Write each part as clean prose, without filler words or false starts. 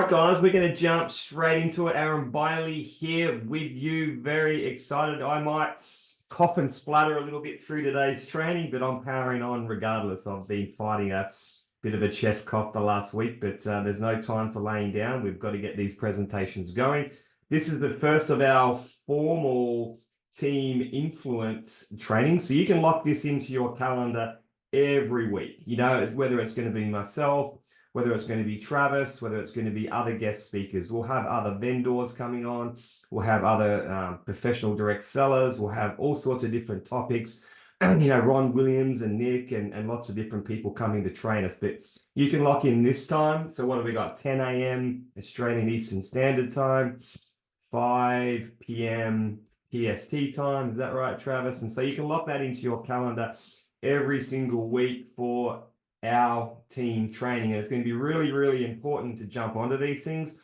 right, guys, we're going to jump straight into it. Aaron Bailey here with you. Very excited. I might cough and splutter a little bit through today's training, but I'm powering on regardless. I've been fighting a bit of a chest cough the last week, but there's no time for laying down. We've got to get these presentations going. This is the first of our formal team influence training. So you can lock this into your calendar every week. You know, whether it's going to be myself, whether it's going to be Travis, whether it's going to be other guest speakers. We'll have other vendors coming on. We'll have other professional direct sellers. We'll have all sorts of different topics. You know, Ron Williams and Nick and lots of different people coming to train us. But you can lock in this time. So what have we got? 10 a.m. Australian Eastern Standard Time, 5 p.m. PST time. Is that right, Travis? And so you can lock that into your calendar every single week for our team training. And it's going to be really, really important to jump onto these things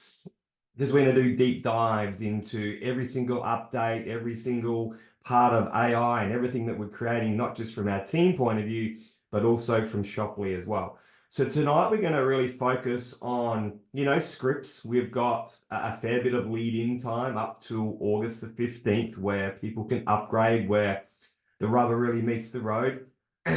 because we're going to do deep dives into every single update, every single part of AI and everything that we're creating, not just from our team point of view, but also from Shoply as well. So tonight we're going to really focus on, you know, scripts. We've got a fair bit of lead-in time up to August the 15th where people can upgrade, where the rubber really meets the road.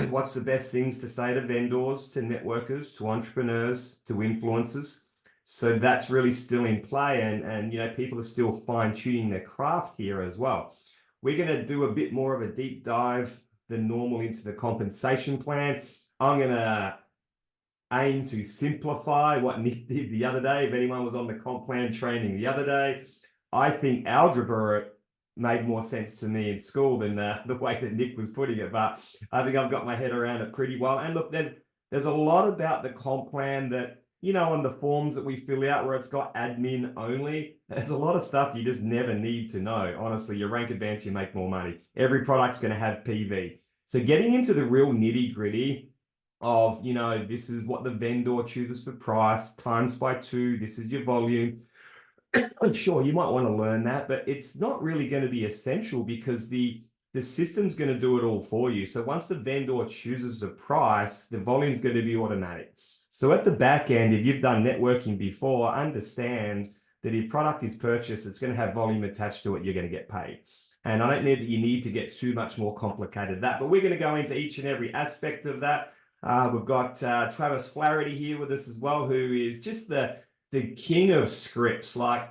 What's the best things to say to vendors, to networkers, to entrepreneurs, to influencers? So that's really still in play, and you know, people are still fine-tuning their craft here as well. We're going to do a bit more of a deep dive than normal into the compensation plan. I'm going to aim to simplify what Nick did the other day. If anyone was on the comp plan training the other day, I think algebra made more sense to me in school than the way that Nick was putting it. But I think I've got my head around it pretty well. And look, there's a lot about the comp plan that, you know, on the forms that we fill out where it's got admin only, there's a lot of stuff you just never need to know. Honestly, you rank advance, you make more money. Every product's going to have PV. So getting into the real nitty gritty of, you know, this is what the vendor chooses for price, times by 2, this is your volume. Sure, you might want to learn that, but it's not really going to be essential because the system's going to do it all for you. So once the vendor chooses the price, the volume's going to be automatic. So at the back end, if you've done networking before, understand that if product is purchased, it's going to have volume attached to it, you're going to get paid. And I don't need that you need to get too much more complicated than that, but we're going to go into each and every aspect of that. We've got Travis Flaherty here with us as well, who is just the king of scripts. Like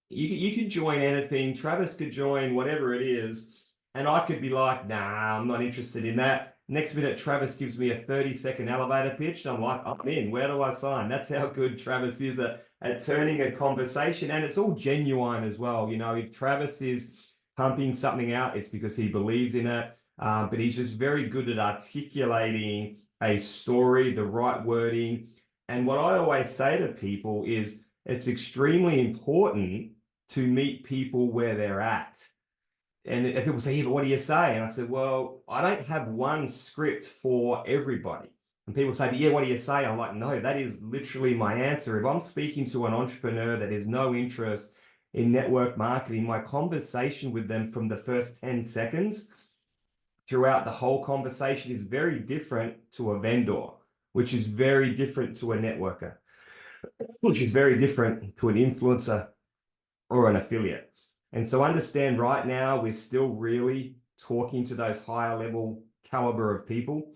you could join anything. Travis could join whatever it is. And I could be like, nah, I'm not interested in that. Next minute, Travis gives me a 30-second elevator pitch. And I'm like, I'm in. Where do I sign? That's how good Travis is at turning a conversation. And it's all genuine as well. You know, if Travis is pumping something out, it's because he believes in it. But he's just very good at articulating a story, the right wording. And what I always say to people is it's extremely important to meet people where they're at. And if people say, yeah, but what do you say? And I said, well, I don't have one script for everybody. And people say, but yeah, what do you say? I'm like, no, that is literally my answer. If I'm speaking to an entrepreneur that has no interest in network marketing, my conversation with them from the first 10 seconds throughout the whole conversation is very different to a vendor, which is very different to a networker, which is very different to an influencer or an affiliate. And so understand right now, we're still really talking to those higher level caliber of people.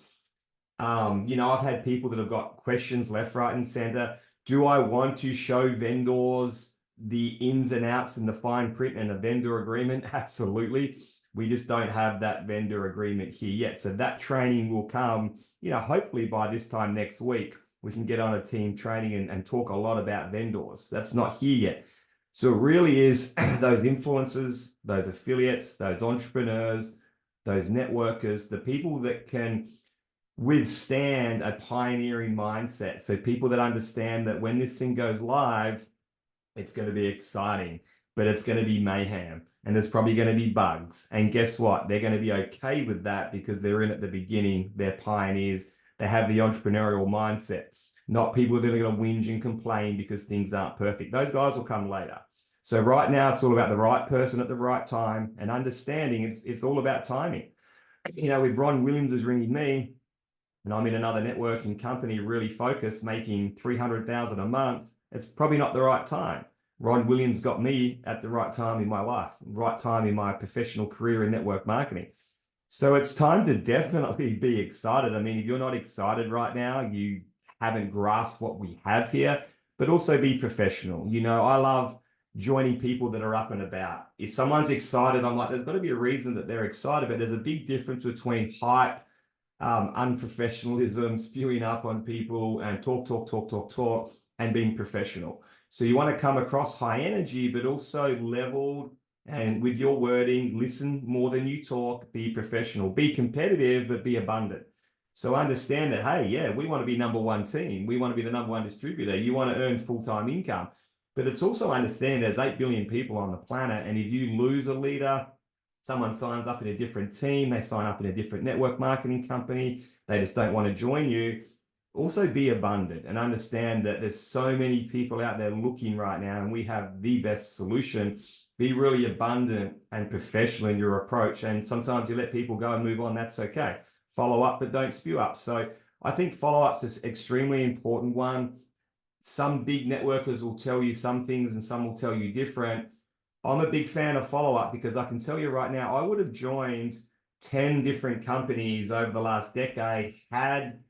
You know, I've had people that have got questions left, right, and center. Do I want to show vendors the ins and outs and the fine print and a vendor agreement? Absolutely. We just don't have that vendor agreement here yet. So that training will come, you know, hopefully by this time next week, we can get on a team training and talk a lot about vendors. That's not here yet. So it really is those influencers, those affiliates, those entrepreneurs, those networkers, the people that can withstand a pioneering mindset. So people that understand that when this thing goes live, it's going to be exciting, but it's going to be mayhem and there's probably going to be bugs. And guess what? They're going to be okay with that because they're in at the beginning. They're pioneers. They have the entrepreneurial mindset, not people that are going to whinge and complain because things aren't perfect. Those guys will come later. So right now it's all about the right person at the right time and understanding it's all about timing. You know, with Ron Williams is ringing me and I'm in another networking company, really focused, making $300,000 a month. it's probably not the right time. Ron Williams got me at the right time in my life, right time in my professional career in network marketing. So it's time to definitely be excited. I mean, if you're not excited right now, you haven't grasped what we have here, but also be professional. You know, I love joining people that are up and about. If someone's excited, I'm like, there's got to be a reason that they're excited, but there's a big difference between hype, unprofessionalism, spewing up on people and talk, and being professional. So you want to come across high energy, but also leveled and with your wording, listen more than you talk, be professional, be competitive, but be abundant. So understand that, hey, yeah, we want to be number one team. We want to be the number one distributor. You want to earn full-time income. But it's also understand there's 8 billion people on the planet. And if you lose a leader, someone signs up in a different team, they sign up in a different network marketing company, they just don't want to join you. Also be abundant and understand that there's so many people out there looking right now, and we have the best solution. Be really abundant and professional in your approach. And sometimes you let people go and move on. That's okay. Follow up, but don't spew up. So I think follow-ups is an extremely important one. Some big networkers will tell you some things and some will tell you different. I'm a big fan of follow-up because I can tell you right now, I would have joined 10 different companies over the last decade had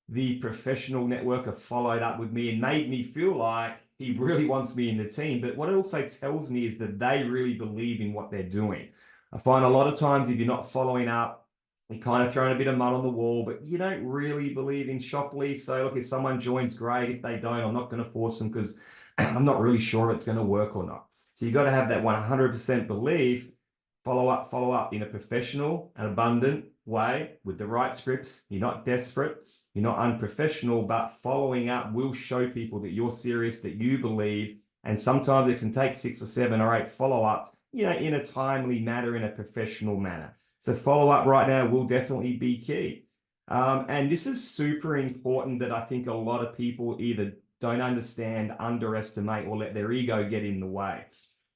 the professional networker followed up with me and made me feel like he really wants me in the team. But what it also tells me is that they really believe in what they're doing. I find a lot of times if you're not following up, you're kind of throwing a bit of mud on the wall, but you don't really believe in Shoply. So look, if someone joins, great. If they don't, I'm not going to force them because I'm not really sure it's going to work or not. So you got to have that 100% belief, follow up in a professional and abundant way with the right scripts. You're not desperate. You're not unprofessional, but following up will show people that you're serious, that you believe. And sometimes it can take 6 or 7 or 8 follow-ups, you know, in a timely manner, in a professional manner. So follow-up right now will definitely be key. And this is super important that I think a lot of people either don't understand, underestimate, or let their ego get in the way.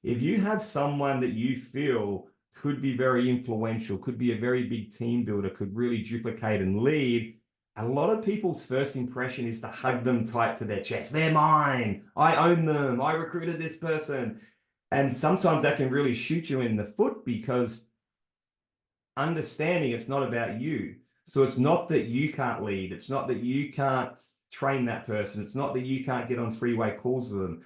If you have someone that you feel could be very influential, could be a very big team builder, could really duplicate and lead, a lot of people's first impression is to hug them tight to their chest. They're mine. I own them. I recruited this person. And sometimes that can really shoot you in the foot because understanding it's not about you. So it's not that you can't lead. It's not that you can't train that person. It's not that you can't get on 3-way calls with them.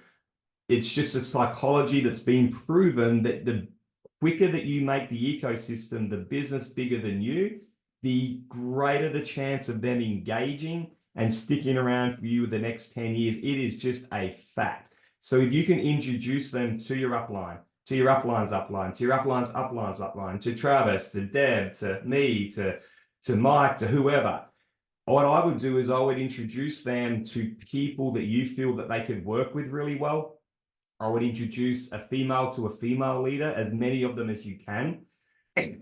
It's just a psychology that's been proven that the quicker that you make the ecosystem, the business bigger than you, the greater the chance of them engaging and sticking around for you the next 10 years. It is just a fact. So if you can introduce them to your upline, to your upline's upline, to your upline's upline, to Travis, to Deb, to me, to Mike, to whoever, what I would do is I would introduce them to people that you feel that they could work with really well. I would introduce a female to a female leader, as many of them as you can.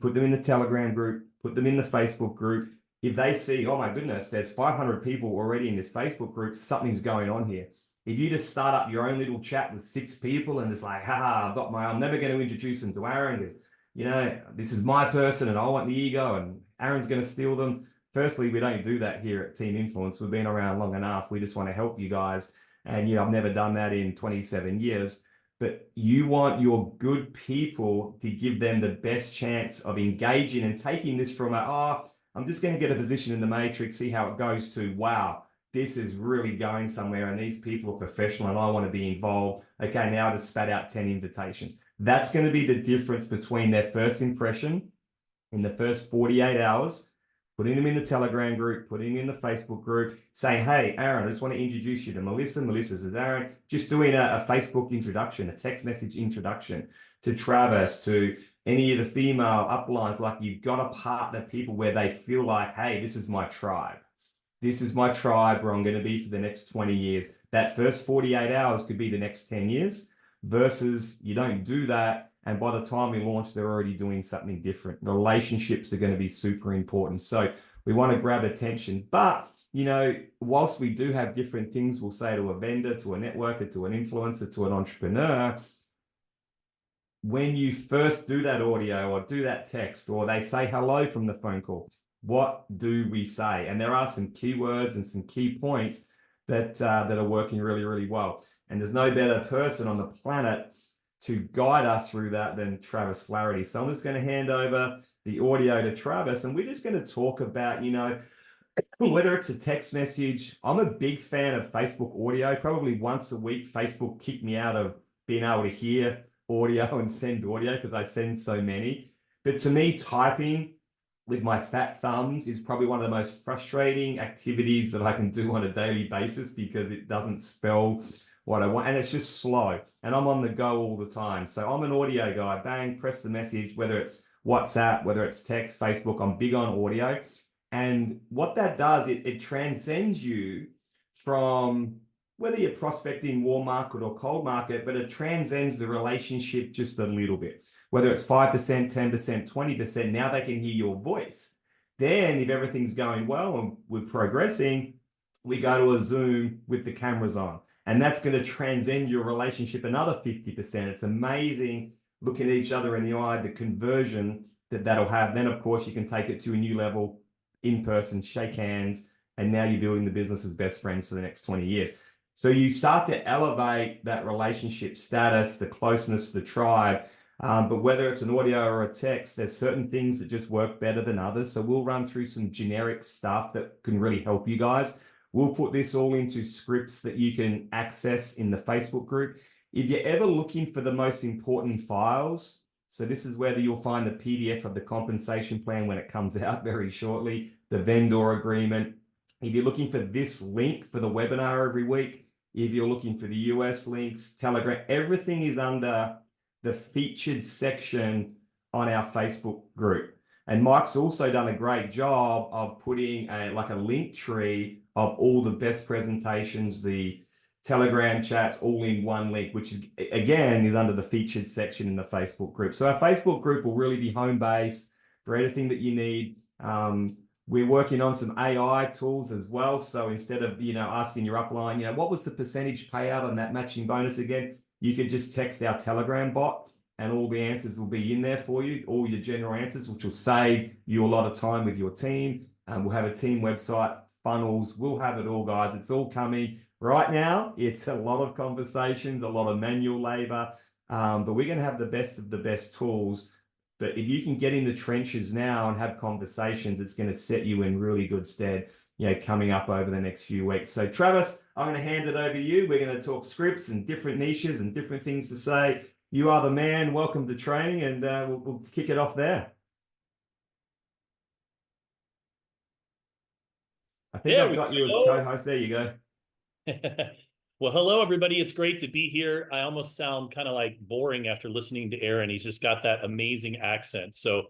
Put them in the Telegram group, put them in the Facebook group. If they see, oh my goodness, there's 500 people already in this Facebook group, something's going on here. If you just start up your own little chat with 6 people and it's like, haha, I'm never going to introduce them to Aaron because, you know, this is my person and I want the ego and Aaron's going to steal them. Firstly, we don't do that here at Team Influence. We've been around long enough. We just want to help you guys. And, you know, I've never done that in 27 years. But you want your good people to give them the best chance of engaging and taking this from I'm just going to get a position in the matrix, see how it goes, to, wow, this is really going somewhere and these people are professional and I want to be involved. Okay, now I just spat out 10 invitations. That's going to be the difference between their first impression in the first 48 hours, putting them in the Telegram group, putting them in the Facebook group, saying, hey, Aaron, I just want to introduce you to Melissa. Melissa is Aaron. Just doing a Facebook introduction, a text message introduction to Travis, to any of the female uplines. Like, you've got to partner people where they feel like, hey, this is my tribe. This is my tribe where I'm going to be for the next 20 years. That first 48 hours could be the next 10 years versus you don't do that. And by the time we launch, they're already doing something different. Relationships are going to be super important. So we want to grab attention. But, you know, whilst we do have different things we'll say to a vendor, to a networker, to an influencer, to an entrepreneur, when you first do that audio or do that text, or they say hello from the phone call, what do we say? And there are some keywords and some key points that are working really, really well. And there's no better person on the planet to guide us through that than Travis Flaherty. So I'm just going to hand over the audio to Travis, and we're just going to talk about, whether it's a text message. I'm a big fan of Facebook audio. Probably once a week, Facebook kicked me out of being able to hear audio and send audio because I send so many. But to me, typing with my fat thumbs is probably one of the most frustrating activities that I can do on a daily basis because it doesn't spell what I want and it's just slow. And I'm on the go all the time. So I'm an audio guy. Bang, press the message, whether it's WhatsApp, whether it's text, Facebook. I'm big on audio. And what that does, it transcends you from whether you're prospecting warm market or cold market, but it transcends the relationship just a little bit. Whether it's 5%, 10%, 20%, now they can hear your voice. Then if everything's going well and we're progressing, we go to a Zoom with the cameras on. And that's going to transcend your relationship another 50%. It's amazing looking at each other in the eye, the conversion that'll have. Then, of course, you can take it to a new level in person, shake hands, and now you're building the business as best friends for the next 20 years. So you start to elevate that relationship status, the closeness, the tribe. But whether it's an audio or a text, there's certain things that just work better than others. So we'll run through some generic stuff that can really help you guys. We'll put this all into scripts that you can access in the Facebook group. If you're ever looking for the most important files, so this is whether you'll find the PDF of the compensation plan when it comes out very shortly, the vendor agreement. If you're looking for this link for the webinar every week, if you're looking for the US links, Telegram, everything is under the featured section on our Facebook group. And Mike's also done a great job of putting a link tree of all the best presentations, the Telegram chats, all in one link, which is, again, is under the featured section in the Facebook group. So our Facebook group will really be home based for anything that you need. We're working on some AI tools as well. So instead of, asking your upline, what was the percentage payout on that matching bonus again? You could just text our Telegram bot and all the answers will be in there for you, all your general answers, which will save you a lot of time with your team. We'll have a team website, funnels, we'll have it all, guys. It's all coming. Right now, it's a lot of conversations, a lot of manual labor, but we're going to have the best of the best tools. But if you can get in the trenches now and have conversations, it's going to set you in really good stead, coming up over the next few weeks. So Travis, I'm going to hand it over to you. We're going to talk scripts and different niches and different things to say. You are the man. Welcome to training, and we'll kick it off there. I think I've got you as co-host. There you go. Well, hello, everybody. It's great to be here. I almost sound kind of like boring after listening to Aaron. He's just got that amazing accent. So,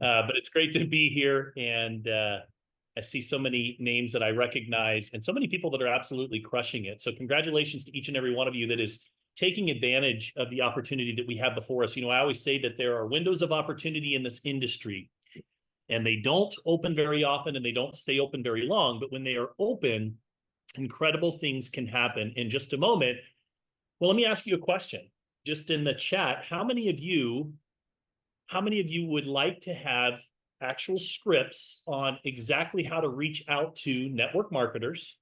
but it's great to be here. And I see so many names that I recognize and so many people that are absolutely crushing it. So congratulations to each and every one of you that is taking advantage of the opportunity that we have before us. I always say that there are windows of opportunity in this industry, and they don't open very often and they don't stay open very long. But when they are open, incredible things can happen. In just a moment, well, let me ask you a question. Just in the chat, how many of you would like to have actual scripts on exactly how to reach out to network marketers,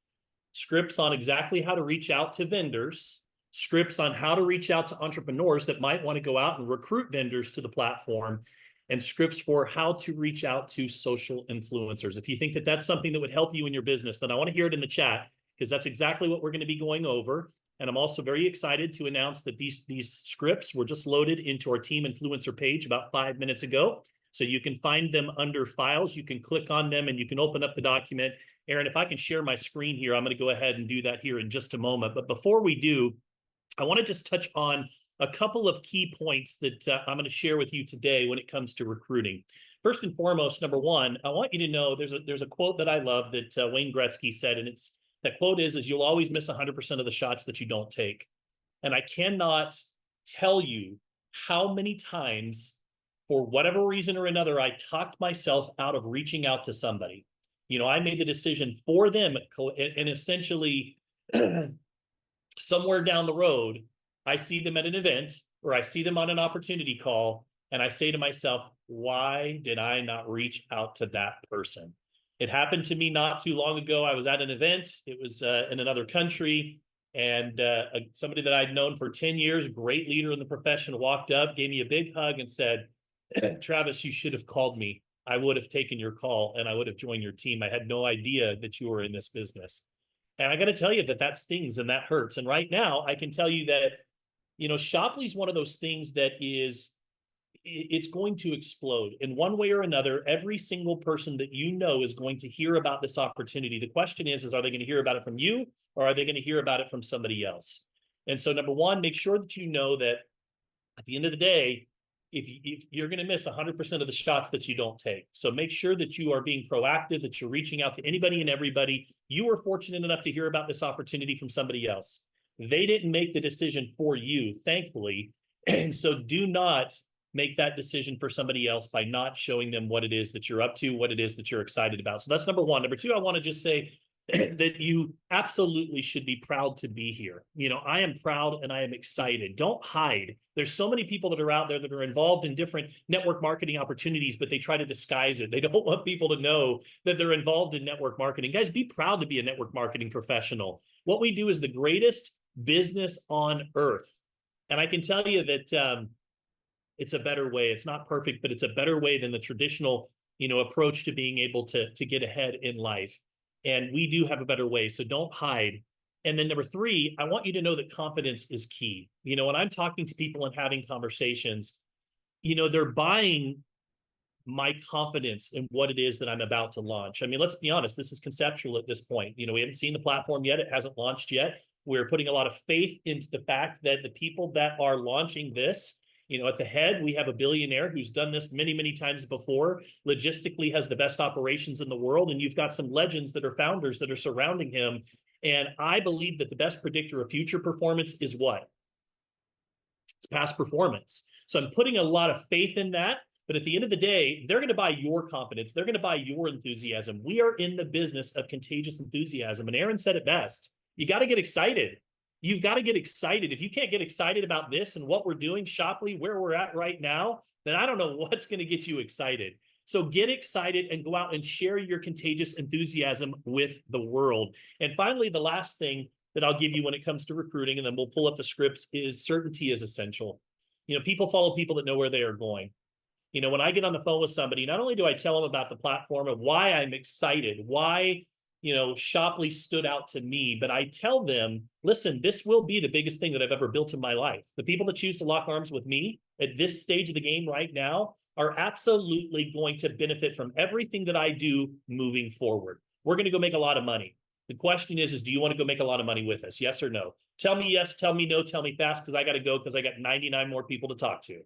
scripts on exactly how to reach out to vendors, scripts on how to reach out to entrepreneurs that might want to go out and recruit vendors to the platform, and scripts for how to reach out to social influencers? If you think that that's something that would help you in your business, then I want to hear it in the chat, because that's exactly what we're going to be going over. And I'm also very excited to announce that these scripts were just loaded into our team influencer page about 5 minutes ago. So you can find them under files. You can click on them and you can open up the document. Aaron, if I can share my screen here, I'm going to go ahead and do that here in just a moment. But before we do, I want to just touch on a couple of key points that I'm going to share with you today when it comes to recruiting. First and foremost, number one, I want you to know there's a quote that I love that Wayne Gretzky said, and that quote is you'll always miss 100% of the shots that you don't take. And I cannot tell you how many times, for whatever reason or another, I talked myself out of reaching out to somebody. I made the decision for them, and essentially somewhere down the road, I see them at an event or I see them on an opportunity call, and I say to myself, why did I not reach out to that person? It happened to me not too long ago. I was at an event. It was in another country. And somebody that I'd known for 10 years, great leader in the profession, walked up, gave me a big hug and said, Travis, you should have called me. I would have taken your call and I would have joined your team. I had no idea that you were in this business. And I got to tell you that stings and that hurts. And right now, I can tell you that, Shoply is one of those things that it's going to explode in one way or another. Every single person that is going to hear about this opportunity. The question is are they going to hear about it from you, or are they going to hear about it from somebody else? And so, number one, make sure that you know that at the end of the day, if you're going to miss 100% of the shots that you don't take. So make sure that you are being proactive, that you're reaching out to anybody and everybody. You were fortunate enough to hear about this opportunity from somebody else. They didn't make the decision for you, thankfully. And so do not make that decision for somebody else by not showing them what it is that you're up to, what it is that you're excited about. So that's number one. Number two, I want to just say that you absolutely should be proud to be here. I am proud and I am excited. Don't hide. There's so many people that are out there that are involved in different network marketing opportunities, but they try to disguise it. They don't want people to know that they're involved in network marketing. Guys, be proud to be a network marketing professional. What we do is the greatest business on earth. And I can tell you that it's a better way. It's not perfect, but it's a better way than the traditional, approach to being able to get ahead in life. And we do have a better way. So don't hide. And then number three, I want you to know that confidence is key. When I'm talking to people and having conversations, they're buying my confidence in what it is that I'm about to launch. I mean, let's be honest, this is conceptual at this point. We haven't seen the platform yet. It hasn't launched yet. We're putting a lot of faith into the fact that the people that are launching this, at the head, we have a billionaire who's done this many, many times before, logistically has the best operations in the world, and you've got some legends that are founders that are surrounding him. And I believe that the best predictor of future performance is what? It's past performance. So I'm putting a lot of faith in that. But at the end of the day, they're going to buy your confidence. They're going to buy your enthusiasm. We are in the business of contagious enthusiasm. And Aaron said it best. You got to get excited. You've got to get excited. If you can't get excited about this and what we're doing, Shoply, where we're at right now, then I don't know what's going to get you excited. So get excited and go out and share your contagious enthusiasm with the world. And finally, the last thing that I'll give you when it comes to recruiting, and then we'll pull up the scripts, is certainty is essential. People follow people that know where they are going. When I get on the phone with somebody, not only do I tell them about the platform and why I'm excited, why Shoply stood out to me, but I tell them, listen, this will be the biggest thing that I've ever built in my life. The people that choose to lock arms with me at this stage of the game right now are absolutely going to benefit from everything that I do moving forward. We're going to go make a lot of money. The question is do you want to go make a lot of money with us? Yes or no? Tell me yes, tell me no, tell me fast, because I got to go because I got 99 more people to talk to.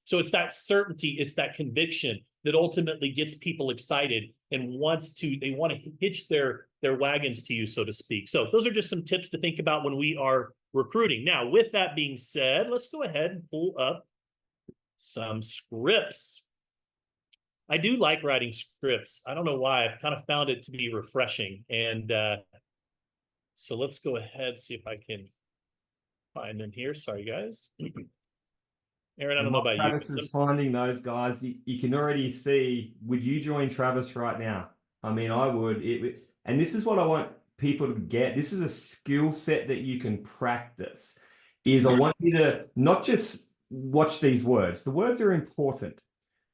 So it's that certainty, it's that conviction that ultimately gets people excited and they want to hitch their wagons to you, so to speak. So those are just some tips to think about when we are recruiting. Now, with that being said, let's go ahead and pull up some scripts. I do like writing scripts. I don't know why. I've kind of found it to be refreshing. And so let's go ahead, see if I can find them here. Sorry, guys. Aaron, I don't know about you. Travis is finding those guys. You can already see, would you join Travis right now? I mean, I would. And this is what I want people to get. This is a skill set that you can practice. I want you to not just watch these words. The words are important,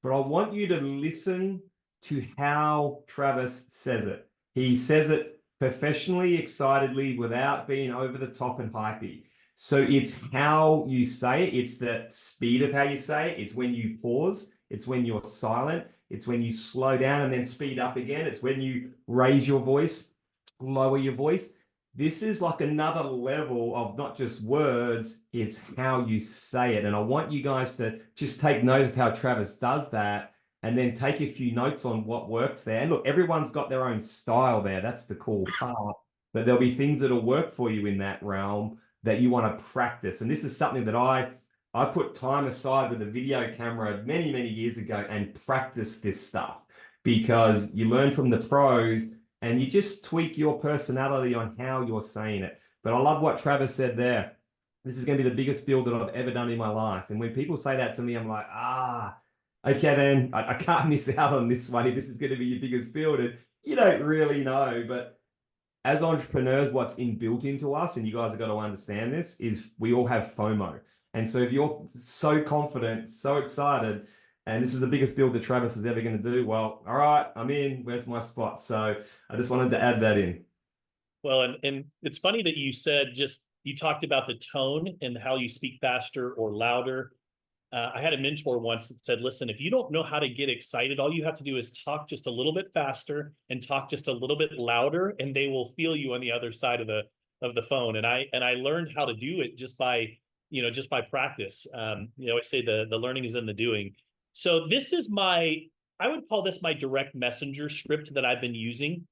but I want you to listen to how Travis says it. He says it professionally, excitedly, without being over the top and hypey. So it's how you say it. It's the speed of how you say it. It's when you pause. It's when you're silent. It's when you slow down and then speed up again. It's when you raise your voice, lower your voice. This is like another level of not just words, it's how you say it. And I want you guys to just take note of how Travis does that and then take a few notes on what works there. And look, everyone's got their own style there. That's the cool part. But there'll be things that'll work for you in that realm that you want to practice. And this is something that I put time aside with a video camera many, many years ago and practice this stuff because you learn from the pros and you just tweak your personality on how you're saying it. But I love what Travis said there. This is going to be the biggest build that I've ever done in my life. And when people say that to me, I'm like, okay, then I can't miss out on this one if this is going to be your biggest build. And you don't really know, but as entrepreneurs, what's inbuilt into us, and you guys have got to understand this, is we all have FOMO. And so if you're so confident, so excited, and this is the biggest build that Travis is ever going to do, well, all right, I'm in. Where's my spot? So I just wanted to add that in. Well, and it's funny that you said just you talked about the tone and how you speak faster or louder. I had a mentor once that said, listen, if you don't know how to get excited, all you have to do is talk just a little bit faster and talk just a little bit louder, and they will feel you on the other side of the phone. And I learned how to do it just by, just by practice. I say the learning is in the doing. So this is I would call this my direct messenger script that I've been using.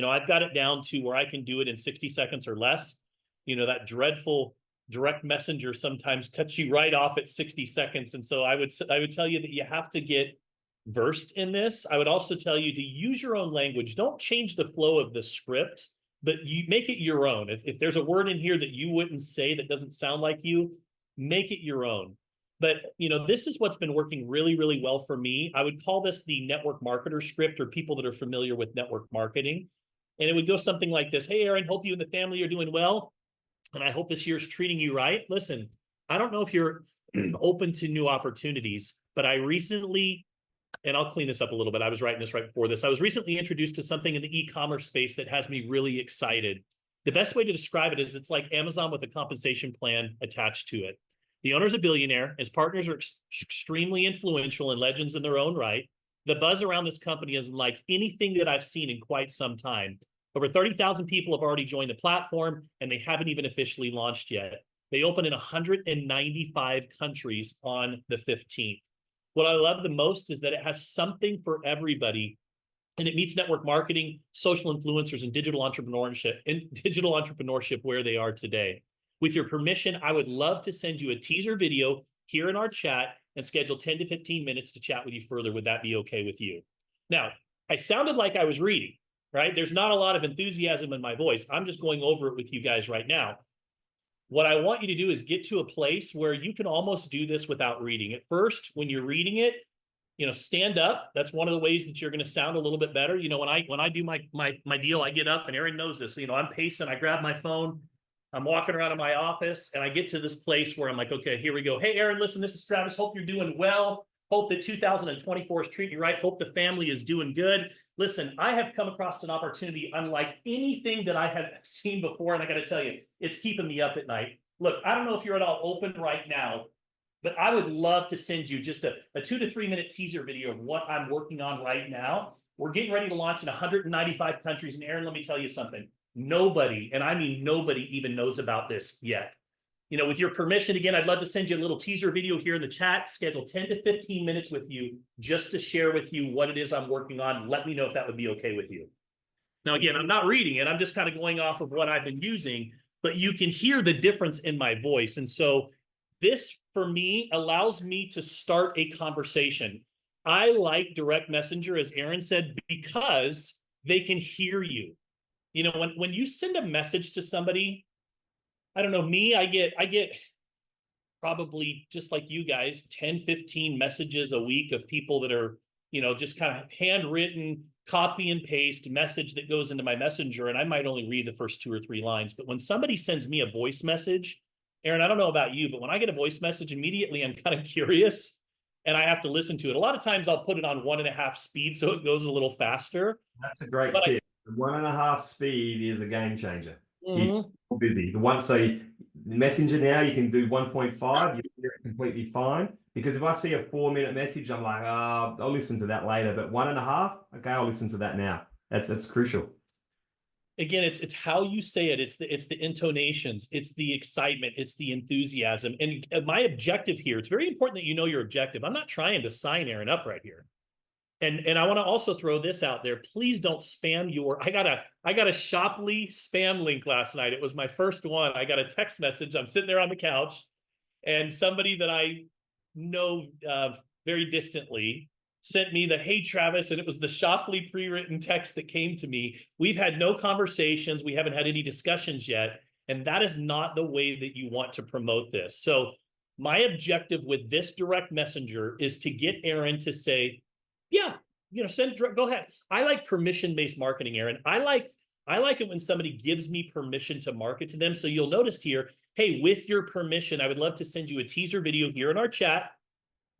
I've got it down to where I can do it in 60 seconds or less. That dreadful direct messenger sometimes cuts you right off at 60 seconds. And so I would tell you that you have to get versed in this. I would also tell you to use your own language. Don't change the flow of the script, but you make it your own. If there's a word in here that you wouldn't say that doesn't sound like you, make it your own. But this is what's been working really, really well for me. I would call this the network marketer script, or people that are familiar with network marketing. And it would go something like this. Hey, Aaron, hope you and the family are doing well. And I hope this year's treating you right. Listen, I don't know if you're open to new opportunities, but I recently, and I'll clean this up a little bit. I was writing this right before this. I was recently introduced to something in the e-commerce space that has me really excited. The best way to describe it is it's like Amazon with a compensation plan attached to it. The owner's a billionaire. His partners are extremely influential and legends in their own right. The buzz around this company is like anything that I've seen in quite some time. Over 30,000 people have already joined the platform, and they haven't even officially launched yet. They open in 195 countries on the 15th. What I love the most is that it has something for everybody, and it meets network marketing, social influencers, and digital entrepreneurship where they are today. With your permission, I would love to send you a teaser video here in our chat and schedule 10 to 15 minutes to chat with you further. Would that be okay with you? Now, I sounded like I was reading, right? There's not a lot of enthusiasm in my voice. I'm just going over it with you guys right now. What I want you to do is get to a place where you can almost do this without reading. At first, when you're reading it, stand up. That's one of the ways that you're going to sound a little bit better. When I do my deal, I get up, and Aaron knows this. I'm pacing. I grab my phone. I'm walking around in my office, and I get to this place where I'm like, okay, here we go. Hey, Aaron, listen, this is Travis. Hope you're doing well. Hope that 2024 is treating you right. Hope the family is doing good. Listen, I have come across an opportunity unlike anything that I have seen before, and I got to tell you, it's keeping me up at night. Look, I don't know if you're at all open right now, but I would love to send you just a 2 to 3 minute teaser video of what I'm working on right now. We're getting ready to launch in 195 countries, and Aaron, let me tell you something. Nobody, and I mean nobody, even knows about this yet. With your permission, again, I'd love to send you a little teaser video here in the chat, schedule 10 to 15 minutes with you just to share with you what it is I'm working on. Let me know if that would be okay with you. Now, again, I'm not reading it. I'm just kind of going off of what I've been using, but you can hear the difference in my voice. And so this, for me, allows me to start a conversation. I like direct messenger, as Aaron said, because they can hear you. When you send a message to somebody, I don't know, me, I get probably just like you guys, 10, 15 messages a week of people that are, just kind of handwritten, copy and paste message that goes into my messenger. And I might only read the first 2 or 3 lines. But when somebody sends me a voice message, Aaron, I don't know about you, but when I get a voice message, immediately I'm kind of curious and I have to listen to it. A lot of times I'll put it on 1.5 speed so it goes a little faster. That's a great tip. 1.5 speed is a game changer. You're busy. The Messenger now, you can do 1.5. You hear it completely fine. Because if I see a 4-minute message, I'm like, I'll listen to that later. But 1.5, okay, I'll listen to that now. That's crucial. Again, it's how you say it. It's the intonations. It's the excitement. It's the enthusiasm. And my objective here, it's very important that you know your objective. I'm not trying to sign Aaron up right here. And I want to also throw this out there. Please don't spam I got a Shoply spam link last night. It was my first one. I got a text message. I'm sitting there on the couch, and somebody that I know very distantly sent me the "Hey Travis," and it was the Shoply pre-written text that came to me. We've had no conversations. We haven't had any discussions yet. And that is not the way that you want to promote this. So my objective with this direct messenger is to get Aaron to say, yeah, go ahead. I like permission-based marketing, Aaron. I like I like it when somebody gives me permission to market to them. So you'll notice here, hey, with your permission, I would love to send you a teaser video here in our chat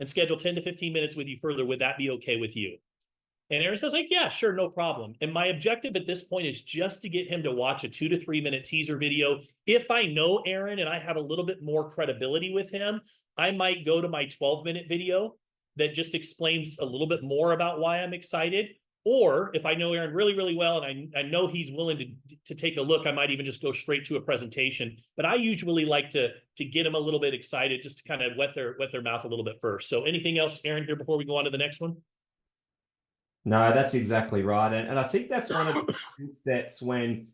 and schedule 10 to 15 minutes with you further. Would that be okay with you? And Aaron says, like, yeah, sure, no problem. And my objective at this point is just to get him to watch a 2 to 3 minute teaser video. If I know Aaron and I have a little bit more credibility with him, I might go to my 12-minute video that just explains a little bit more about why I'm excited. Or if I know Aaron really, really well and I know he's willing to take a look, I might even just go straight to a presentation. But I usually like to get them a little bit excited, just to kind of wet their mouth a little bit first. So anything else, Aaron, here before we go on to the next one? No, that's exactly right. And I think that's one of the steps when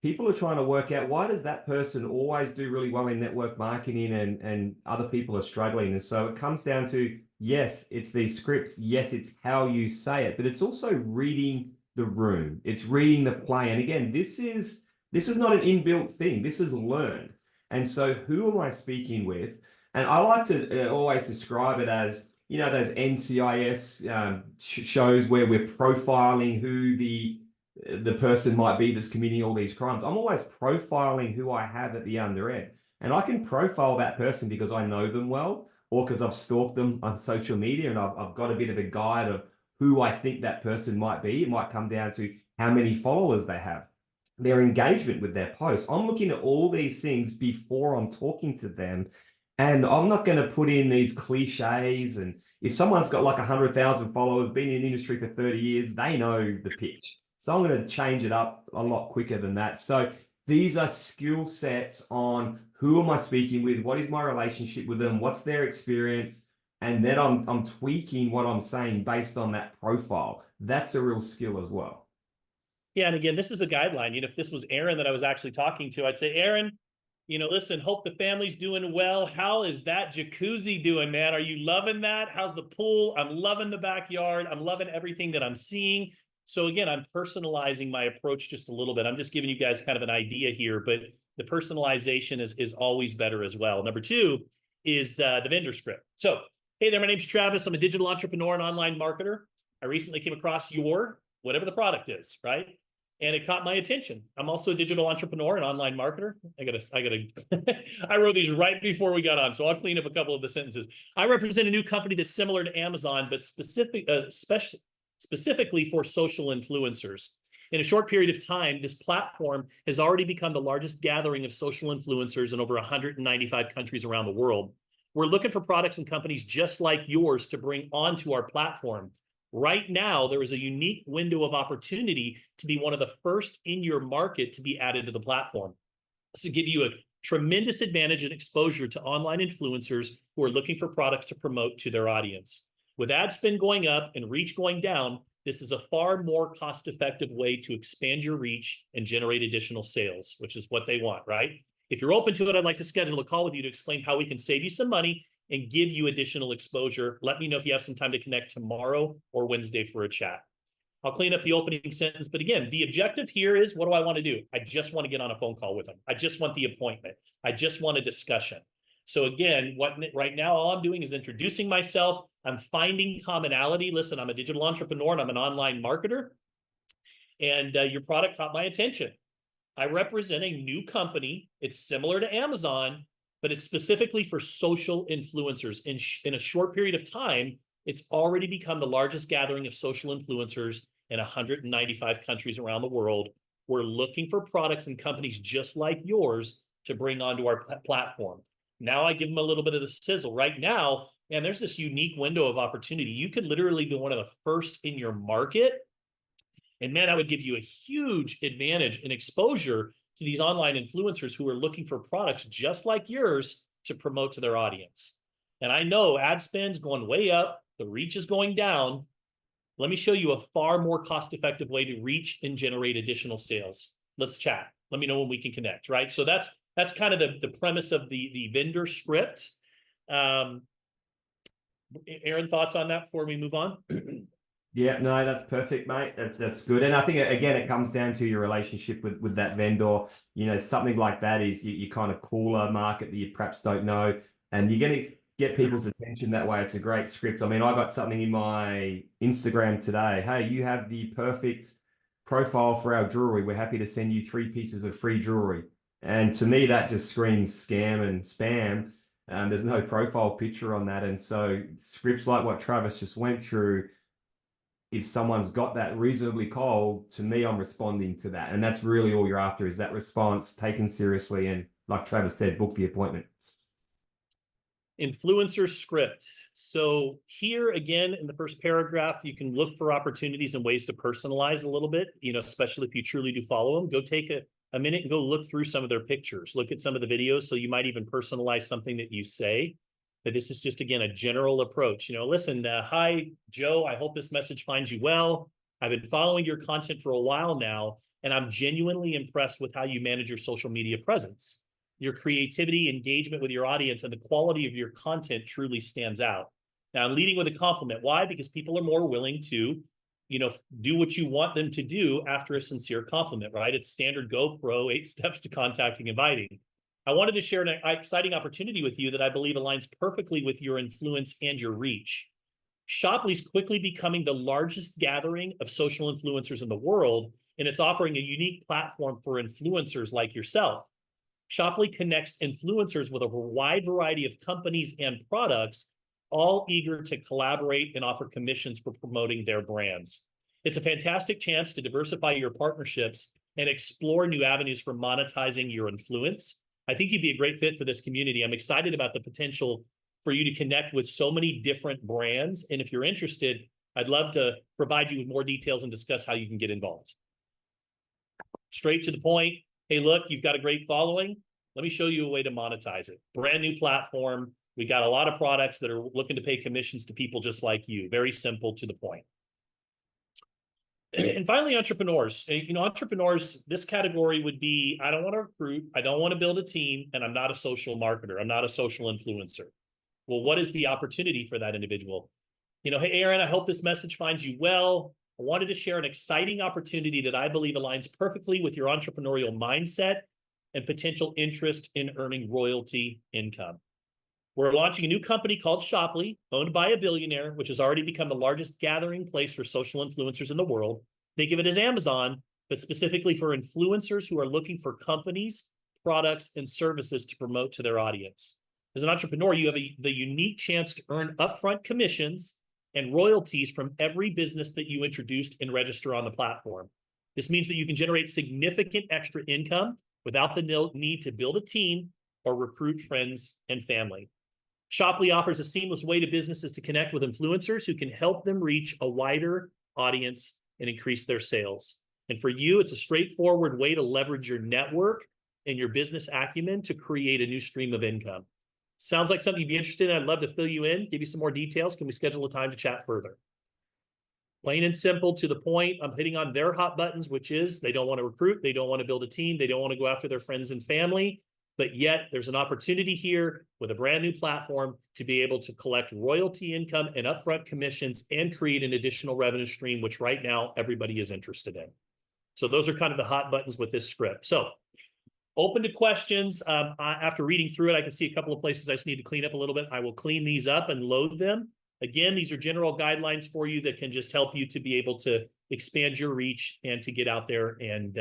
people are trying to work out, why does that person always do really well in network marketing and other people are struggling? And so it comes down to, yes, it's these scripts. Yes, it's how you say it, but it's also reading the room. It's reading the play. And again, this is not an inbuilt thing. This is learned. And so who am I speaking with? And I like to always describe it as, you know, those NCIS shows where we're profiling who the person might be that's committing all these crimes. I'm always profiling who I have at the under end. And I can profile that person because I know them well, or because I've stalked them on social media and I've got a bit of a guide of who I think that person might be. It might come down to how many followers they have, their engagement with their posts. I'm looking at all these things before I'm talking to them. And I'm not going to put in these cliches. And if someone's got like 100,000 followers, been in the industry for 30 years, they know the pitch. So I'm going to change it up a lot quicker than that. So these are skill sets on who am I speaking with? What is my relationship with them? What's their experience? And then I'm tweaking what I'm saying based on that profile. That's a real skill as well. Yeah. And again, this is a guideline. You know, if this was Aaron that I was actually talking to, I'd say, Aaron, you know, listen, hope the family's doing well. How is that jacuzzi doing, man? Are you loving that? How's the pool? I'm loving the backyard. I'm loving everything that I'm seeing. So again, I'm personalizing my approach just a little bit. I'm just giving you guys kind of an idea here, but the personalization is always better as well. Number two is the vendor script. So, hey there, my name's Travis. I'm a digital entrepreneur and online marketer. I recently came across your, whatever the product is, right? And it caught my attention. I'm also a digital entrepreneur and online marketer. I wrote these right before we got on, so I'll clean up a couple of the sentences. I represent a new company that's similar to Amazon, but specifically for social influencers. In a short period of time, this platform has already become the largest gathering of social influencers in over 195 countries around the world. We're looking for products and companies just like yours to bring onto our platform. Right now, there is a unique window of opportunity to be one of the first in your market to be added to the platform. This will give you a tremendous advantage and exposure to online influencers who are looking for products to promote to their audience. With ad spend going up and reach going down, this is a far more cost-effective way to expand your reach and generate additional sales, which is what they want, right? If you're open to it, I'd like to schedule a call with you to explain how we can save you some money and give you additional exposure. Let me know if you have some time to connect tomorrow or Wednesday for a chat. I'll clean up the opening sentence. But again, the objective here is, what do I want to do? I just want to get on a phone call with them. I just want the appointment. I just want a discussion. So again, right now, all I'm doing is introducing myself. I'm finding commonality. Listen, I'm a digital entrepreneur and I'm an online marketer. And your product caught my attention. I represent a new company. It's similar to Amazon, but it's specifically for social influencers. In a short period of time, it's already become the largest gathering of social influencers in 195 countries around the world. We're looking for products and companies just like yours to bring onto our platform. Now I give them a little bit of the sizzle. Right now, and there's this unique window of opportunity. You could literally be one of the first in your market. And man, I would give you a huge advantage and exposure to these online influencers who are looking for products just like yours to promote to their audience. And I know ad spend's going way up, the reach is going down. Let me show you a far more cost-effective way to reach and generate additional sales. Let's chat. Let me know when we can connect, right? So that's kind of the premise of the vendor script. Aaron, thoughts on that before we move on? Yeah, no, that's perfect, mate. That's good. And I think, again, it comes down to your relationship with that vendor. You know, something like that is you kind of cooler market that you perhaps don't know. And you're going to get people's attention that way. It's a great script. I mean, I got something in my Instagram today. Hey, you have the perfect profile for our jewelry. We're happy to send you 3 pieces of free jewelry. And to me, that just screams scam and spam. There's no profile picture on that. And so scripts like what Travis just went through, if someone's got that reasonably cold, to me, I'm responding to that. And that's really all you're after, is that response taken seriously. And like Travis said, book the appointment. Influencer script. So here again, in the first paragraph, you can look for opportunities and ways to personalize a little bit, especially if you truly do follow them. Go take a minute and go look through some of their pictures, look at some of the videos. So you might even personalize something that you say. But this is just, again, a general approach. Listen, hi, Joe, I hope this message finds you well. I've been following your content for a while now, and I'm genuinely impressed with how you manage your social media presence. Your creativity, engagement with your audience, and the quality of your content truly stands out. Now, I'm leading with a compliment. Why? Because people are more willing to, do what you want them to do after a sincere compliment, right? It's standard GoPro, 8 steps to contacting, inviting. I wanted to share an exciting opportunity with you that I believe aligns perfectly with your influence and your reach. Shoply's quickly becoming the largest gathering of social influencers in the world, and it's offering a unique platform for influencers like yourself. Shoply connects influencers with a wide variety of companies and products, all eager to collaborate and offer commissions for promoting their brands. It's a fantastic chance to diversify your partnerships and explore new avenues for monetizing your influence. I think you'd be a great fit for this community. I'm excited about the potential for you to connect with so many different brands. And if you're interested, I'd love to provide you with more details and discuss how you can get involved. Straight to the point. Hey, look, you've got a great following. Let me show you a way to monetize it. Brand new platform. We got a lot of products that are looking to pay commissions to people just like you. Very simple, to the point. And finally, entrepreneurs. Entrepreneurs, this category would be, I don't want to recruit, I don't want to build a team, and I'm not a social marketer. I'm not a social influencer. Well, what is the opportunity for that individual? Hey, Aaron, I hope this message finds you well. I wanted to share an exciting opportunity that I believe aligns perfectly with your entrepreneurial mindset and potential interest in earning royalty income. We're launching a new company called Shoply, owned by a billionaire, which has already become the largest gathering place for social influencers in the world. Think of it as Amazon, but specifically for influencers who are looking for companies, products, and services to promote to their audience. As an entrepreneur, you have the unique chance to earn upfront commissions and royalties from every business that you introduced and register on the platform. This means that you can generate significant extra income without the need to build a team or recruit friends and family. Shoply offers a seamless way to businesses to connect with influencers who can help them reach a wider audience and increase their sales. And for you, it's a straightforward way to leverage your network and your business acumen to create a new stream of income. Sounds like something you'd be interested in. I'd love to fill you in, give you some more details. Can we schedule a time to chat further? Plain and simple, to the point. I'm hitting on their hot buttons, which is they don't want to recruit, they don't want to build a team, they don't want to go after their friends and family, but yet there's an opportunity here with a brand new platform to be able to collect royalty income and upfront commissions and create an additional revenue stream, which right now everybody is interested in. So those are kind of the hot buttons with this script. So open to questions. After reading through it, I can see a couple of places I just need to clean up a little bit. I will clean these up and load them. Again, these are general guidelines for you that can just help you to be able to expand your reach and to get out there and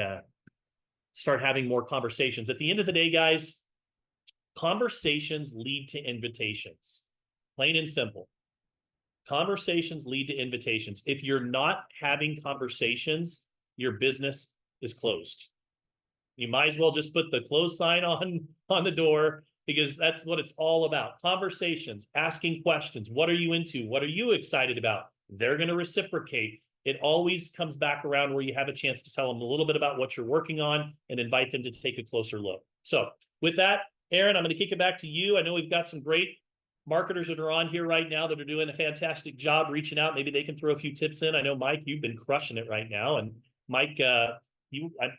start having more conversations. At the end of the day, guys, conversations lead to invitations. Plain and simple. Conversations lead to invitations. If you're not having conversations, your business is closed. You might as well just put the close sign on the door, because that's what it's all about. Conversations, asking questions. What are you into? What are you excited about? They're going to reciprocate. It always comes back around where you have a chance to tell them a little bit about what you're working on and invite them to take a closer look. So with that, Aaron, I'm going to kick it back to you. I know we've got some great marketers that are on here right now that are doing a fantastic job reaching out. Maybe they can throw a few tips in. I know, Mike, you've been crushing it right now. And Mike,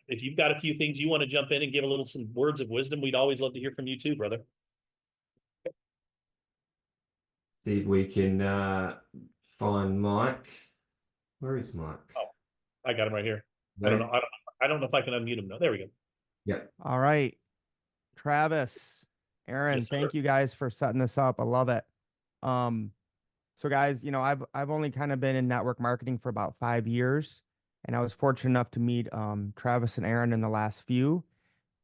if you've got a few things you want to jump in and give some words of wisdom, we'd always love to hear from you too, brother. See if we can find Mike. Where is Mike? Oh, I got him right here. No. I don't know. I don't know if I can unmute him. No, there we go. Yep. All right. Travis, Aaron, Yes, sir. thank you guys for setting this up. I love it. So guys, I've only kind of been in network marketing for about 5 years. and I was fortunate enough to meet Travis and Aaron in the last few.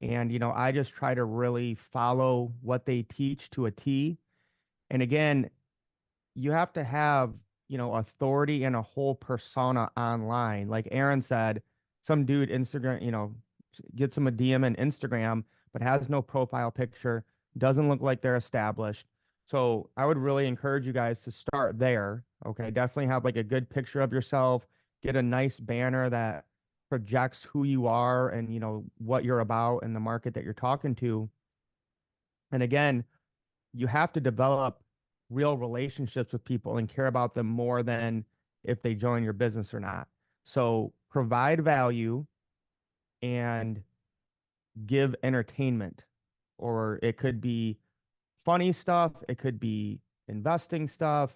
And, I just try to really follow what they teach to a T. And again, you have to have, authority and a whole persona online. Like Aaron said, some dude Instagram, gets him a DM in Instagram, but has no profile picture, doesn't look like they're established. So I would really encourage you guys to start there. Okay. Definitely have like a good picture of yourself, get a nice banner that projects who you are and, what you're about and the market that you're talking to. And again, you have to develop real relationships with people and care about them more than if they join your business or not. So provide value and give entertainment, or it could be funny stuff, it could be investing stuff,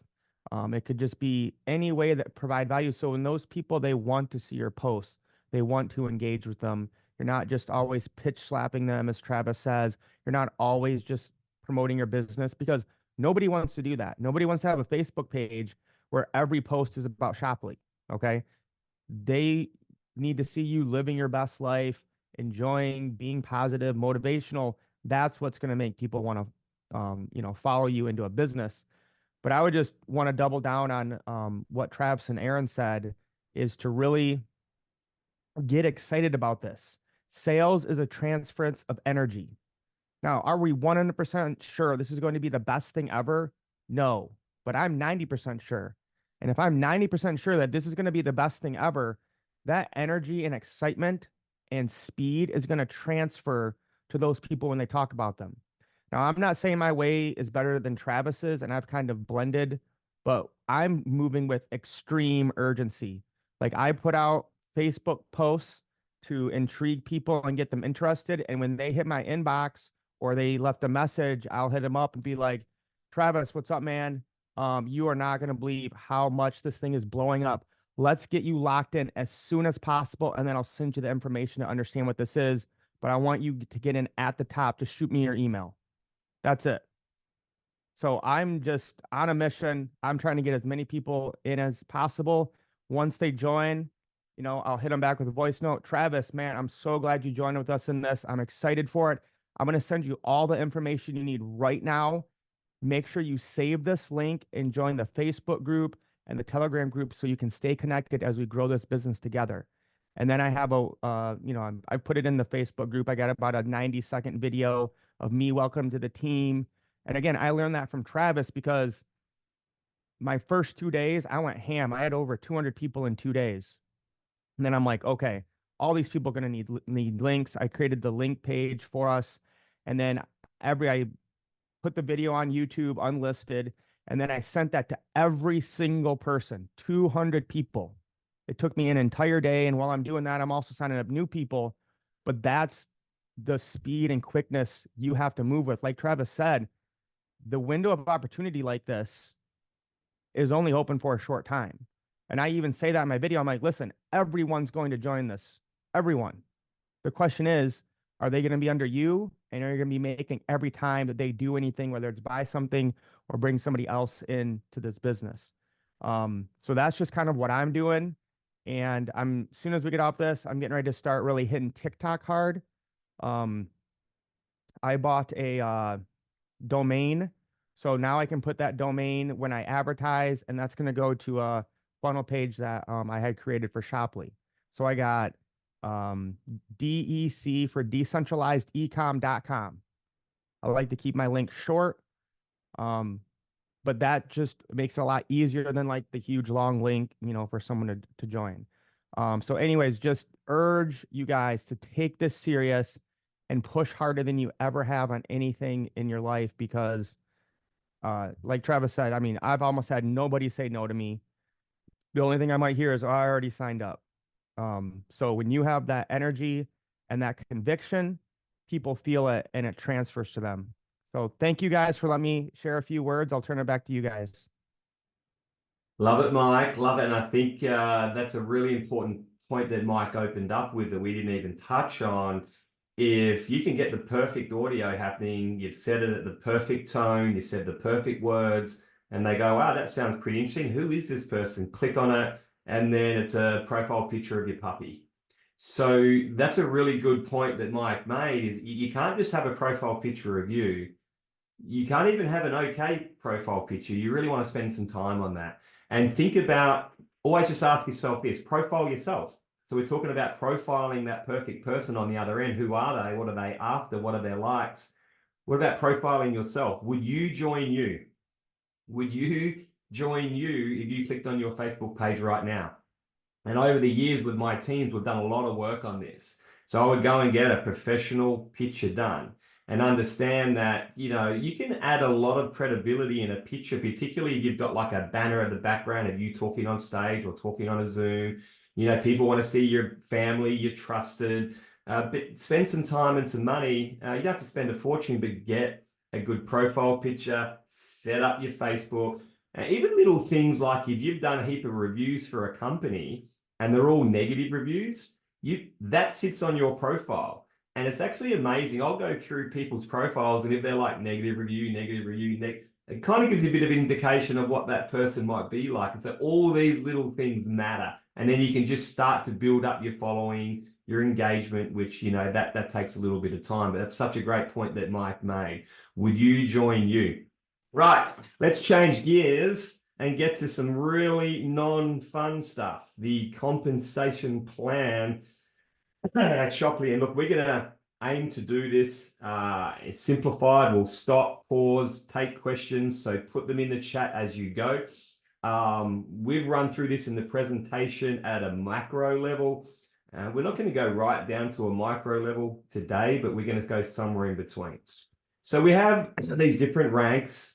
it could just be any way that provide value. So when those people, they want to see your posts, they want to engage with them. You're not just always pitch slapping them, as Travis says. You're not always just promoting your business, because nobody wants to do that. Nobody wants to have a Facebook page where every post is about Shoply. Okay. They need to see you living your best life, enjoying, being positive, motivational. That's what's going to make people want to, follow you into a business. But I would just want to double down on what Travis and Aaron said, is to really get excited about this. Sales is a transference of energy. Now, are we 100% sure this is going to be the best thing ever? No, but I'm 90% sure. And if I'm 90% sure that this is going to be the best thing ever, that energy and excitement and speed is going to transfer to those people when they talk about them. Now, I'm not saying my way is better than Travis's, and I've kind of blended, but I'm moving with extreme urgency. Like, I put out Facebook posts to intrigue people and get them interested. And when they hit my inbox or they left a message, I'll hit them up and be like, Travis, what's up, man? You are not going to believe how much this thing is blowing up. Let's get you locked in as soon as possible, and then I'll send you the information to understand what this is. But I want you to get in at the top. Just shoot me your email. That's it. So I'm just on a mission. I'm trying to get as many people in as possible. Once they join, I'll hit them back with a voice note. Travis, man, I'm so glad you joined with us in this. I'm excited for it. I'm going to send you all the information you need right now. Make sure you save this link and join the Facebook group and the Telegram group so you can stay connected as we grow this business together. And then I have I put it in the Facebook group. I got about a 90-second video of me welcome to the team. And again, I learned that from Travis, because my first 2 days, I went ham. I had over 200 people in 2 days. And then I'm like, okay, all these people are going to need links. I created the link page for us. And then I put the video on YouTube unlisted. And then I sent that to every single person, 200 people. It took me an entire day. And while I'm doing that, I'm also signing up new people. But that's the speed and quickness you have to move with. Like Travis said, the window of opportunity like this is only open for a short time. And I even say that in my video. I'm like, listen, everyone's going to join this. Everyone. The question is, are they going to be under you? And are you going to be making every time that they do anything, whether it's buy something or bring somebody else into this business? So that's just kind of what I'm doing. And as soon as we get off this, I'm getting ready to start really hitting TikTok hard. I bought a domain. So now I can put that domain when I advertise, and that's going to go to a funnel page that I had created for Shoply. So I got DEC for decentralizedecom.com. I like to keep my link short, but that just makes it a lot easier than like the huge long link, for someone to join. So anyways, just urge you guys to take this serious and push harder than you ever have on anything in your life, because like Travis said, I mean, I've almost had nobody say no to me. The only thing I might hear is, oh, I already signed up. So when you have that energy and that conviction, people feel it and it transfers to them. So thank you guys for letting me share a few words. I'll turn it back to you guys. Love it, Mike. Love it. And I think that's a really important point that Mike opened up with that we didn't even touch on. If you can get the perfect audio happening, you've said it at the perfect tone, you've said the perfect words, and they go, wow, that sounds pretty interesting. Who is this person? Click on it. and then it's a profile picture of your puppy. So that's a really good point that Mike made, is you can't just have a profile picture of you. You can't even have an okay profile picture. You really want to spend some time on that. And think about, always just ask yourself this, profile yourself. So we're talking about profiling that perfect person on the other end. Who are they? What are they after? What are their likes? What about profiling yourself? Would you join you? Would you join you if you clicked on your Facebook page right now? And over the years with my teams, we've done a lot of work on this. So I would go and get a professional picture done and understand that, you know, you can add a lot of credibility in a picture, particularly if you've got like a banner at the background of you talking on stage or talking on a Zoom. You know, people want to see your family, you're trusted, but spend some time and some money. You don't have to spend a fortune, but get a good profile picture, set up your Facebook. Even little things like if you've done a heap of reviews for a company and they're all negative reviews, that sits on your profile. And it's actually amazing. I'll go through people's profiles, and if they're like negative review, it kind of gives you a bit of indication of what that person might be like. And so all these little things matter. And then you can just start to build up your following, your engagement, which, you know, that takes a little bit of time. But that's such a great point that Mike made. Would you join you? Right, let's change gears and get to some really non-fun stuff. The compensation plan at Shoply. And look, we're going to aim to do this. It's simplified. We'll stop, pause, take questions. So put them in the chat as you go. We've run through this in the presentation at a macro level. We're not going to go right down to a micro level today, but we're going to go somewhere in between. So we have these different ranks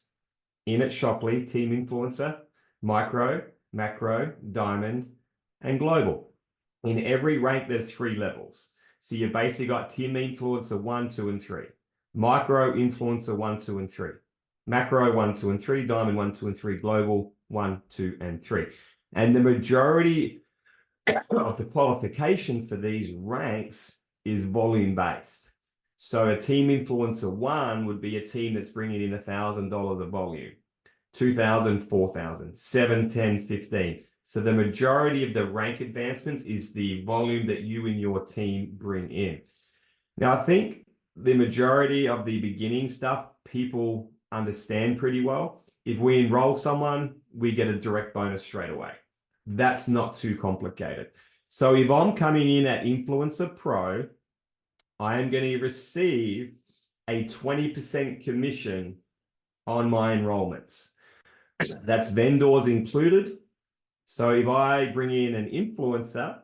in at Shoply: team influencer, micro, macro, diamond, and global. In every rank, there's 3 levels. So you basically got team influencer 1, 2, and 3, micro influencer 1, 2, and 3, macro 1, 2, and 3, diamond 1, 2, and 3, global 1, 2, and 3. And the majority of the qualification for these ranks is volume based. So a team influencer 1 would be a team that's bringing in $1,000 of volume, 2,000, 4,000, 7, 10, 15. So the majority of the rank advancements is the volume that you and your team bring in. Now, I think the majority of the beginning stuff, people understand pretty well. If we enroll someone, we get a direct bonus straight away. That's not too complicated. So if I'm coming in at Influencer Pro, I am going to receive a 20% commission on my enrollments. That's vendors included. So if I bring in an influencer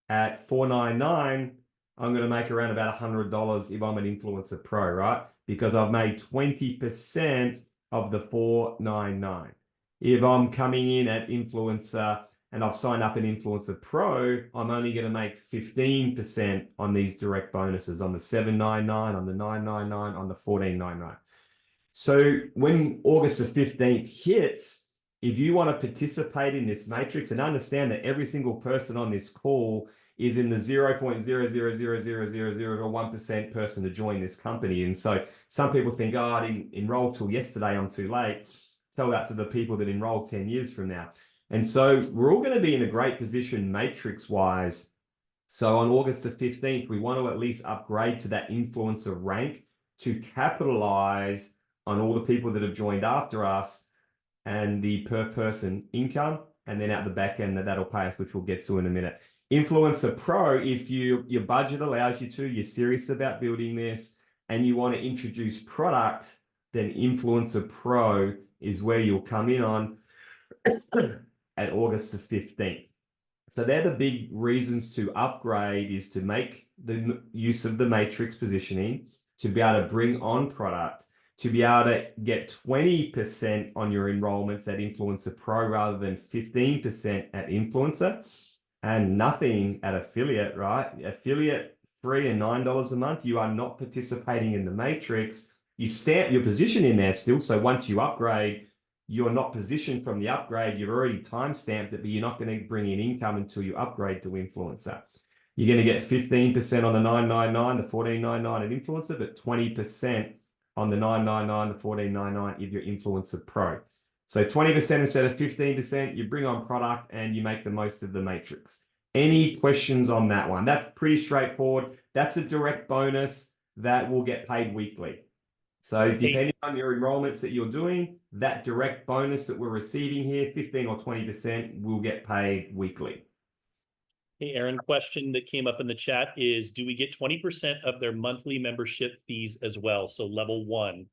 at $499, I'm going to make around about $100 if I'm an Influencer Pro, right? Because I've made 20% of the $499. If I'm coming in at Influencer and I've signed up an Influencer Pro, I'm only going to make 15% on these direct bonuses, on the $799, on the $999, on the $1499. So when August the 15th hits, if you want to participate in this matrix, and understand that every single person on this call is in the 0.0000001% person to join this company. And so some people think, oh, I didn't enroll till yesterday, I'm too late. Tell that to the people that enrolled 10 years from now. And so we're all going to be in a great position matrix-wise. So on August the 15th, we want to at least upgrade to that influencer rank to capitalize on all the people that have joined after us and the per person income, and then at the back end that'll pay us, which we'll get to in a minute. Influencer Pro, if your budget allows you to, you're serious about building this, and you want to introduce product, then Influencer Pro is where you'll come in on at August the 15th. So they're the big reasons to upgrade, is to make the use of the matrix positioning, to be able to bring on product, to be able to get 20% on your enrollments at Influencer Pro rather than 15% at Influencer, and nothing at affiliate, right? Affiliate free and $9 a month. You are not participating in the matrix. You stamp your position in there still. So once you upgrade, you're not positioned from the upgrade. You've already time stamped it, but you're not going to bring in income until you upgrade to Influencer. You're going to get 15% on the $999, the $1499 at Influencer, but 20% on the $999, the $1499 if you're Influencer Pro. So 20% instead of 15%, you bring on product and you make the most of the matrix. Any questions on that one? That's pretty straightforward. That's a direct bonus that will get paid weekly. So depending on your enrollments that you're doing, that direct bonus that we're receiving here, 15 or 20%, will get paid weekly. Hey, Aaron, question that came up in the chat is, do we get 20% of their monthly membership fees as well? So level 1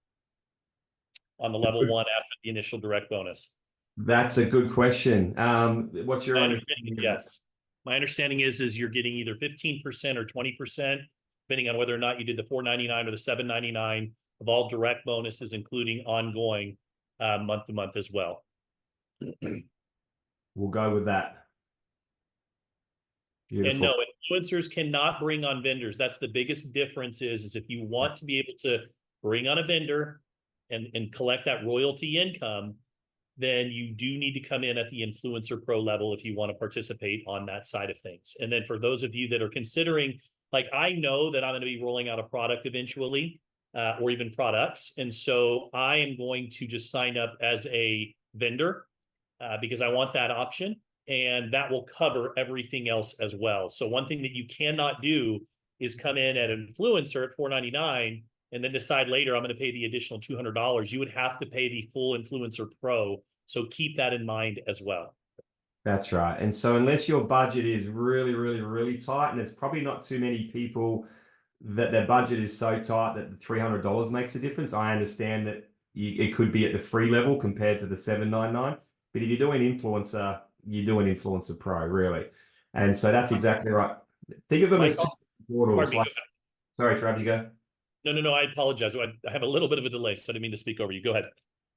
on the level 1 after the initial direct bonus. That's a good question. What's your understanding? Yes. My understanding is you're getting either 15% or 20%, depending on whether or not you did the $4.99 or the $7.99 of all direct bonuses, including ongoing month to month as well. We'll go with that. Beautiful. And no, influencers cannot bring on vendors. That's the biggest difference is if you want to be able to bring on a vendor and collect that royalty income, then you do need to come in at the Influencer Pro level if you want to participate on that side of things. And then for those of you that are considering, like I know that I'm going to be rolling out a product eventually, or even products. And so I am going to just sign up as a vendor because I want that option. And that will cover everything else as well. So one thing that you cannot do is come in at an influencer at $4.99 and then decide later I'm going to pay the additional $200. You would have to pay the full Influencer Pro. So keep that in mind as well. That's right. And so unless your budget is really, really, really tight, and there's probably not too many people that their budget is so tight that the $300 makes a difference. I understand that it could be at the free level compared to the $7.99. But if you're doing influencer, you're doing Influencer Pro, really. And so that's exactly right. Think of them as two portals. Sorry, Trav, you go. No, I apologize. I have a little bit of a delay, so I didn't mean to speak over you. Go ahead.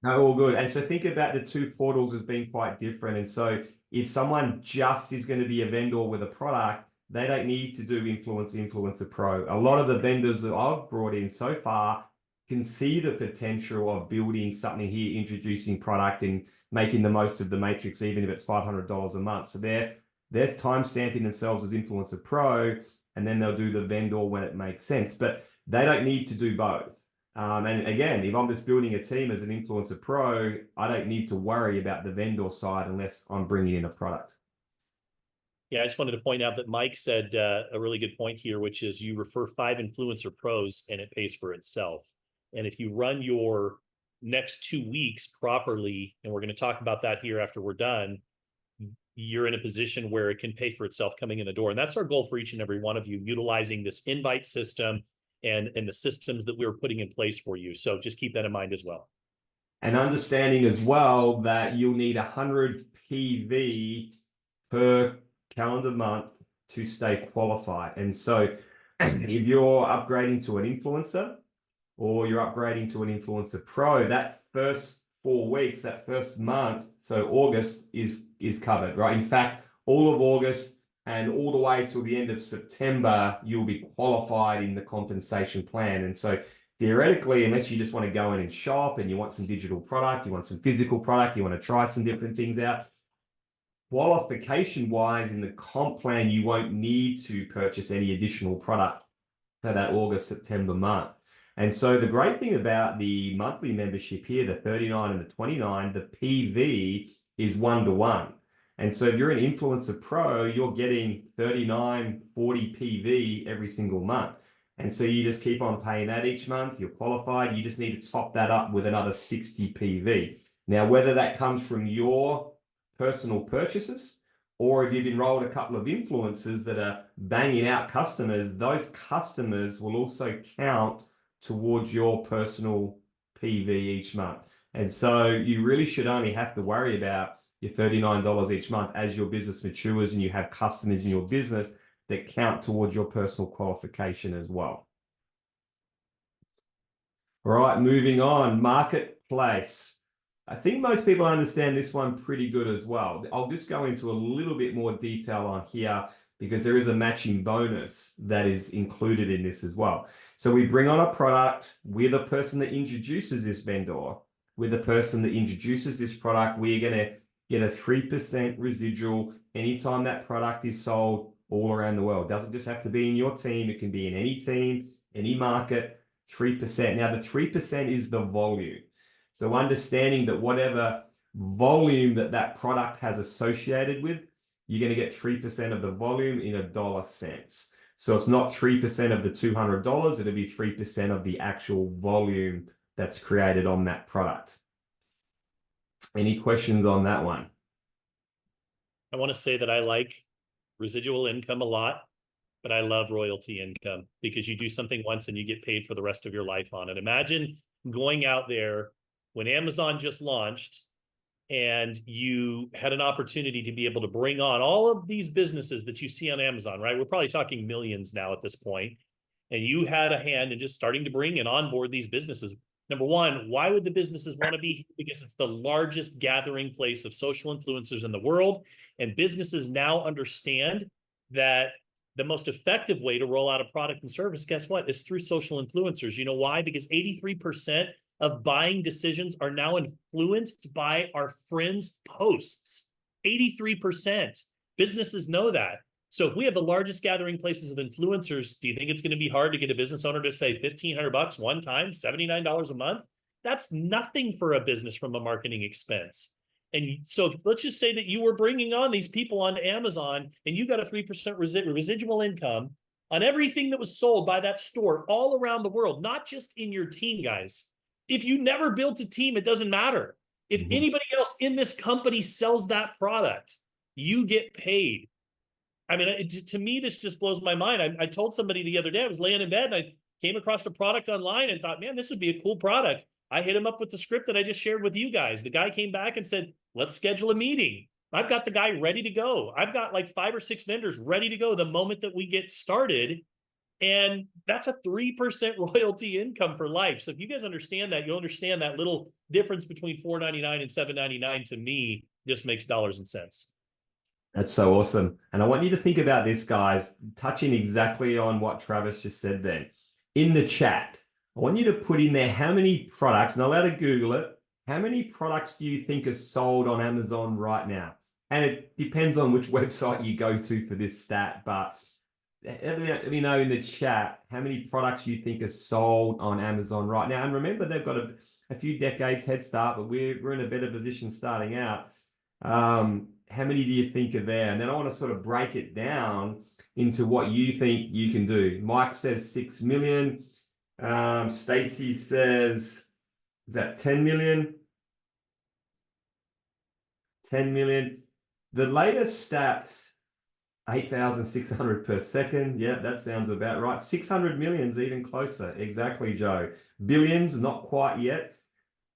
No, all good. And so think about the two portals as being quite different. And so if someone just is going to be a vendor with a product, they don't need to do Influencer Pro. A lot of the vendors that I've brought in so far can see the potential of building something here, introducing product and making the most of the matrix, even if it's $500 a month. So there's time stamping themselves as Influencer Pro, and then they'll do the vendor when it makes sense. But they don't need to do both. And again, if I'm just building a team as an Influencer Pro, I don't need to worry about the vendor side unless I'm bringing in a product. Yeah, I just wanted to point out that Mike said a really good point here, which is you refer 5 Influencer Pros and it pays for itself. And if you run your next 2 weeks properly, and we're going to talk about that here after we're done, you're in a position where it can pay for itself coming in the door. And that's our goal for each and every one of you, utilizing this invite system and the systems that we're putting in place for you. So just keep that in mind as well. And understanding as well that you'll need 100 PV per calendar month to stay qualified. And so if you're upgrading to an influencer or you're upgrading to an Influencer Pro, that first 4 weeks, that first month, so August is covered, right? In fact, all of August and all the way till the end of September, you'll be qualified in the compensation plan. And so theoretically, unless you just want to go in and shop and you want some digital product, you want some physical product, you want to try some different things out, qualification wise in the comp plan, you won't need to purchase any additional product for that August, September month. And so the great thing about the monthly membership here, the 39 and the 29, the PV is 1-to-1. And so if you're an Influencer Pro, you're getting 39, 40 PV every single month. And so you just keep on paying that each month. You're qualified. You just need to top that up with another 60 PV. Now, whether that comes from your personal purchases or if you've enrolled a couple of influencers that are banging out customers, those customers will also count towards your personal PV each month. And so you really should only have to worry about your $39 each month as your business matures and you have customers in your business that count towards your personal qualification as well. All right, moving on, marketplace. I think most people understand this one pretty good as well. I'll just go into a little bit more detail on here because there is a matching bonus that is included in this as well. So we bring on a product with a person that introduces this vendor, with the person that introduces this product, we're going to get a 3% residual anytime that product is sold all around the world. It doesn't just have to be in your team. It can be in any team, any market, 3%. Now, the 3% is the volume. So understanding that whatever volume that that product has associated with, you're going to get 3% of the volume in $1 cents. So it's not 3% of the $200, it'll be 3% of the actual volume that's created on that product. Any questions on that one? I want to say that I like residual income a lot, but I love royalty income because you do something once and you get paid for the rest of your life on it. Imagine going out there when Amazon just launched and you had an opportunity to be able to bring on all of these businesses that you see on Amazon, right? We're probably talking millions now at this point. And you had a hand in just starting to bring and onboard these businesses. Number one, why would the businesses want to be here? Because it's the largest gathering place of social influencers in the world. And businesses now understand that the most effective way to roll out a product and service, guess what, is through social influencers. You know why? Because 83% of buying decisions are now influenced by our friends' posts. 83%. Businesses know that. So if we have the largest gathering places of influencers, do you think it's going to be hard to get a business owner to say $1,500 one time, $79 a month? That's nothing for a business from a marketing expense. And so let's just say that you were bringing on these people on Amazon and you got a 3% residual income on everything that was sold by that store all around the world, not just in your team, guys. If you never built a team, it doesn't matter. If anybody else in this company sells that product, you get paid. I mean, to me, this just blows my mind. I told somebody the other day, I was laying in bed and I came across a product online and thought, man, this would be a cool product. I hit him up with the script that I just shared with you guys. The guy came back and said, let's schedule a meeting. I've got the guy ready to go. I've got like 5 or 6 vendors ready to go the moment that we get started. And that's a 3% royalty income for life. So if you guys understand that, you'll understand that little difference between $4.99 and $7.99 to me just makes dollars and cents. That's so awesome. And I want you to think about this, guys, touching exactly on what Travis just said then. In the chat, I want you to put in there how many products, and I'll allow to Google it, how many products do you think are sold on Amazon right now? And it depends on which website you go to for this stat, but let me know in the chat how many products you think are sold on Amazon right now. And remember, they've got a few decades head start, but we're in a better position starting out. How many do you think are there? And then I want to sort of break it down into what you think you can do. Mike says 6 million. Stacy says, is that 10 million? 10 million. The latest stats, 8,600 per second. Yeah, that sounds about right. 600 million's even closer. Exactly, Joe. Billions, not quite yet.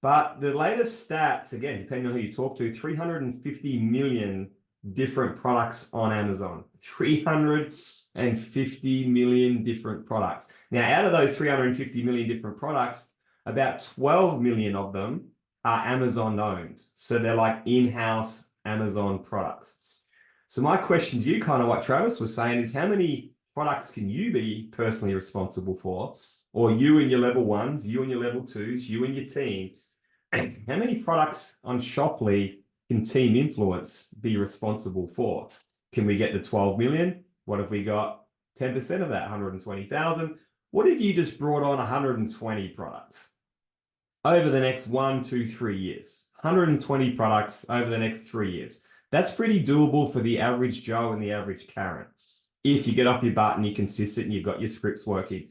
But the latest stats, again, depending on who you talk to, 350 million different products on Amazon. 350 million different products. Now, out of those 350 million different products, about 12 million of them are Amazon owned. So they're like in-house Amazon products. So my question to you, kind of what Travis was saying, is how many products can you be personally responsible for? Or you and your level ones, you and your level twos, you and your team. How many products on Shoply can Team Influence be responsible for? Can we get to 12 million? What if we got 10% of that, 120,000? What if you just brought on 120 products over the next 1, 2, 3 years? 120 products over the next 3 years. That's pretty doable for the average Joe and the average Karen. If you get off your butt and you're consistent and you've got your scripts working.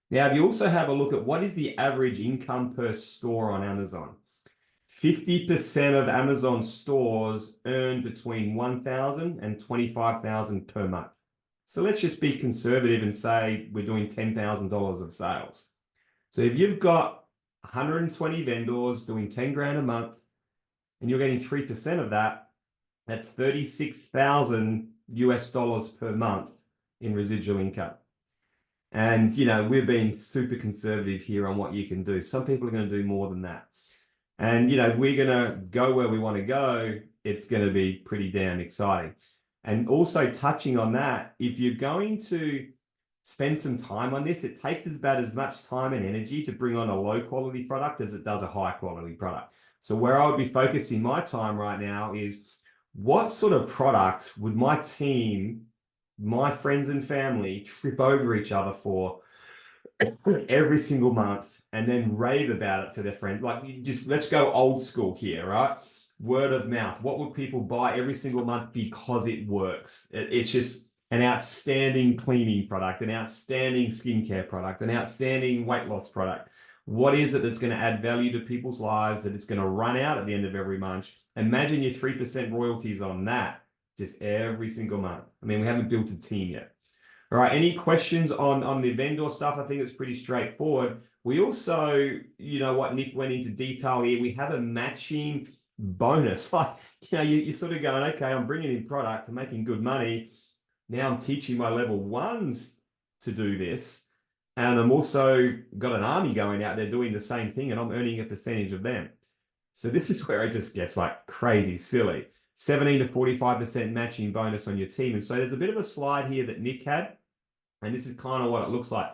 Now, if you also have a look at what is the average income per store on Amazon, 50% of Amazon stores earn between $1,000 and $25,000 per month. So let's just be conservative and say we're doing $10,000 of sales. So if you've got 120 vendors doing 10 grand a month and you're getting 3% of that, that's $36,000 per month in residual income. And, you know, we've been super conservative here on what you can do. Some people are going to do more than that. And, you know, if we're going to go where we want to go, it's going to be pretty damn exciting. And also touching on that, if you're going to spend some time on this, it takes about as much time and energy to bring on a low quality product as it does a high quality product. So where I would be focusing my time right now is what sort of product would my team, my friends and family trip over each other for every single month and then rave about it to their friends. Like, just let's go old school here, right? word of mouth. What would people buy every single month because it works? It's just an outstanding cleaning product, an outstanding skincare product, an outstanding weight loss product. What is it that's going to add value to people's lives that it's going to run out at the end of every month? Imagine your 3% royalties on that just every single month. I mean, we haven't built a team yet. All right, any questions on the vendor stuff? I think it's pretty straightforward. We also, you know what Nick went into detail here, we have a matching bonus. Like, you know, you're sort of going, okay, I'm bringing in product, I'm making good money. Now I'm teaching my level ones to do this. And I'm also got an army going out there doing the same thing, and I'm earning a percentage of them. So this is where it just gets like crazy silly. 17 to 45% matching bonus on your team. And so there's a bit of a slide here that Nick had, and this is kind of what it looks like.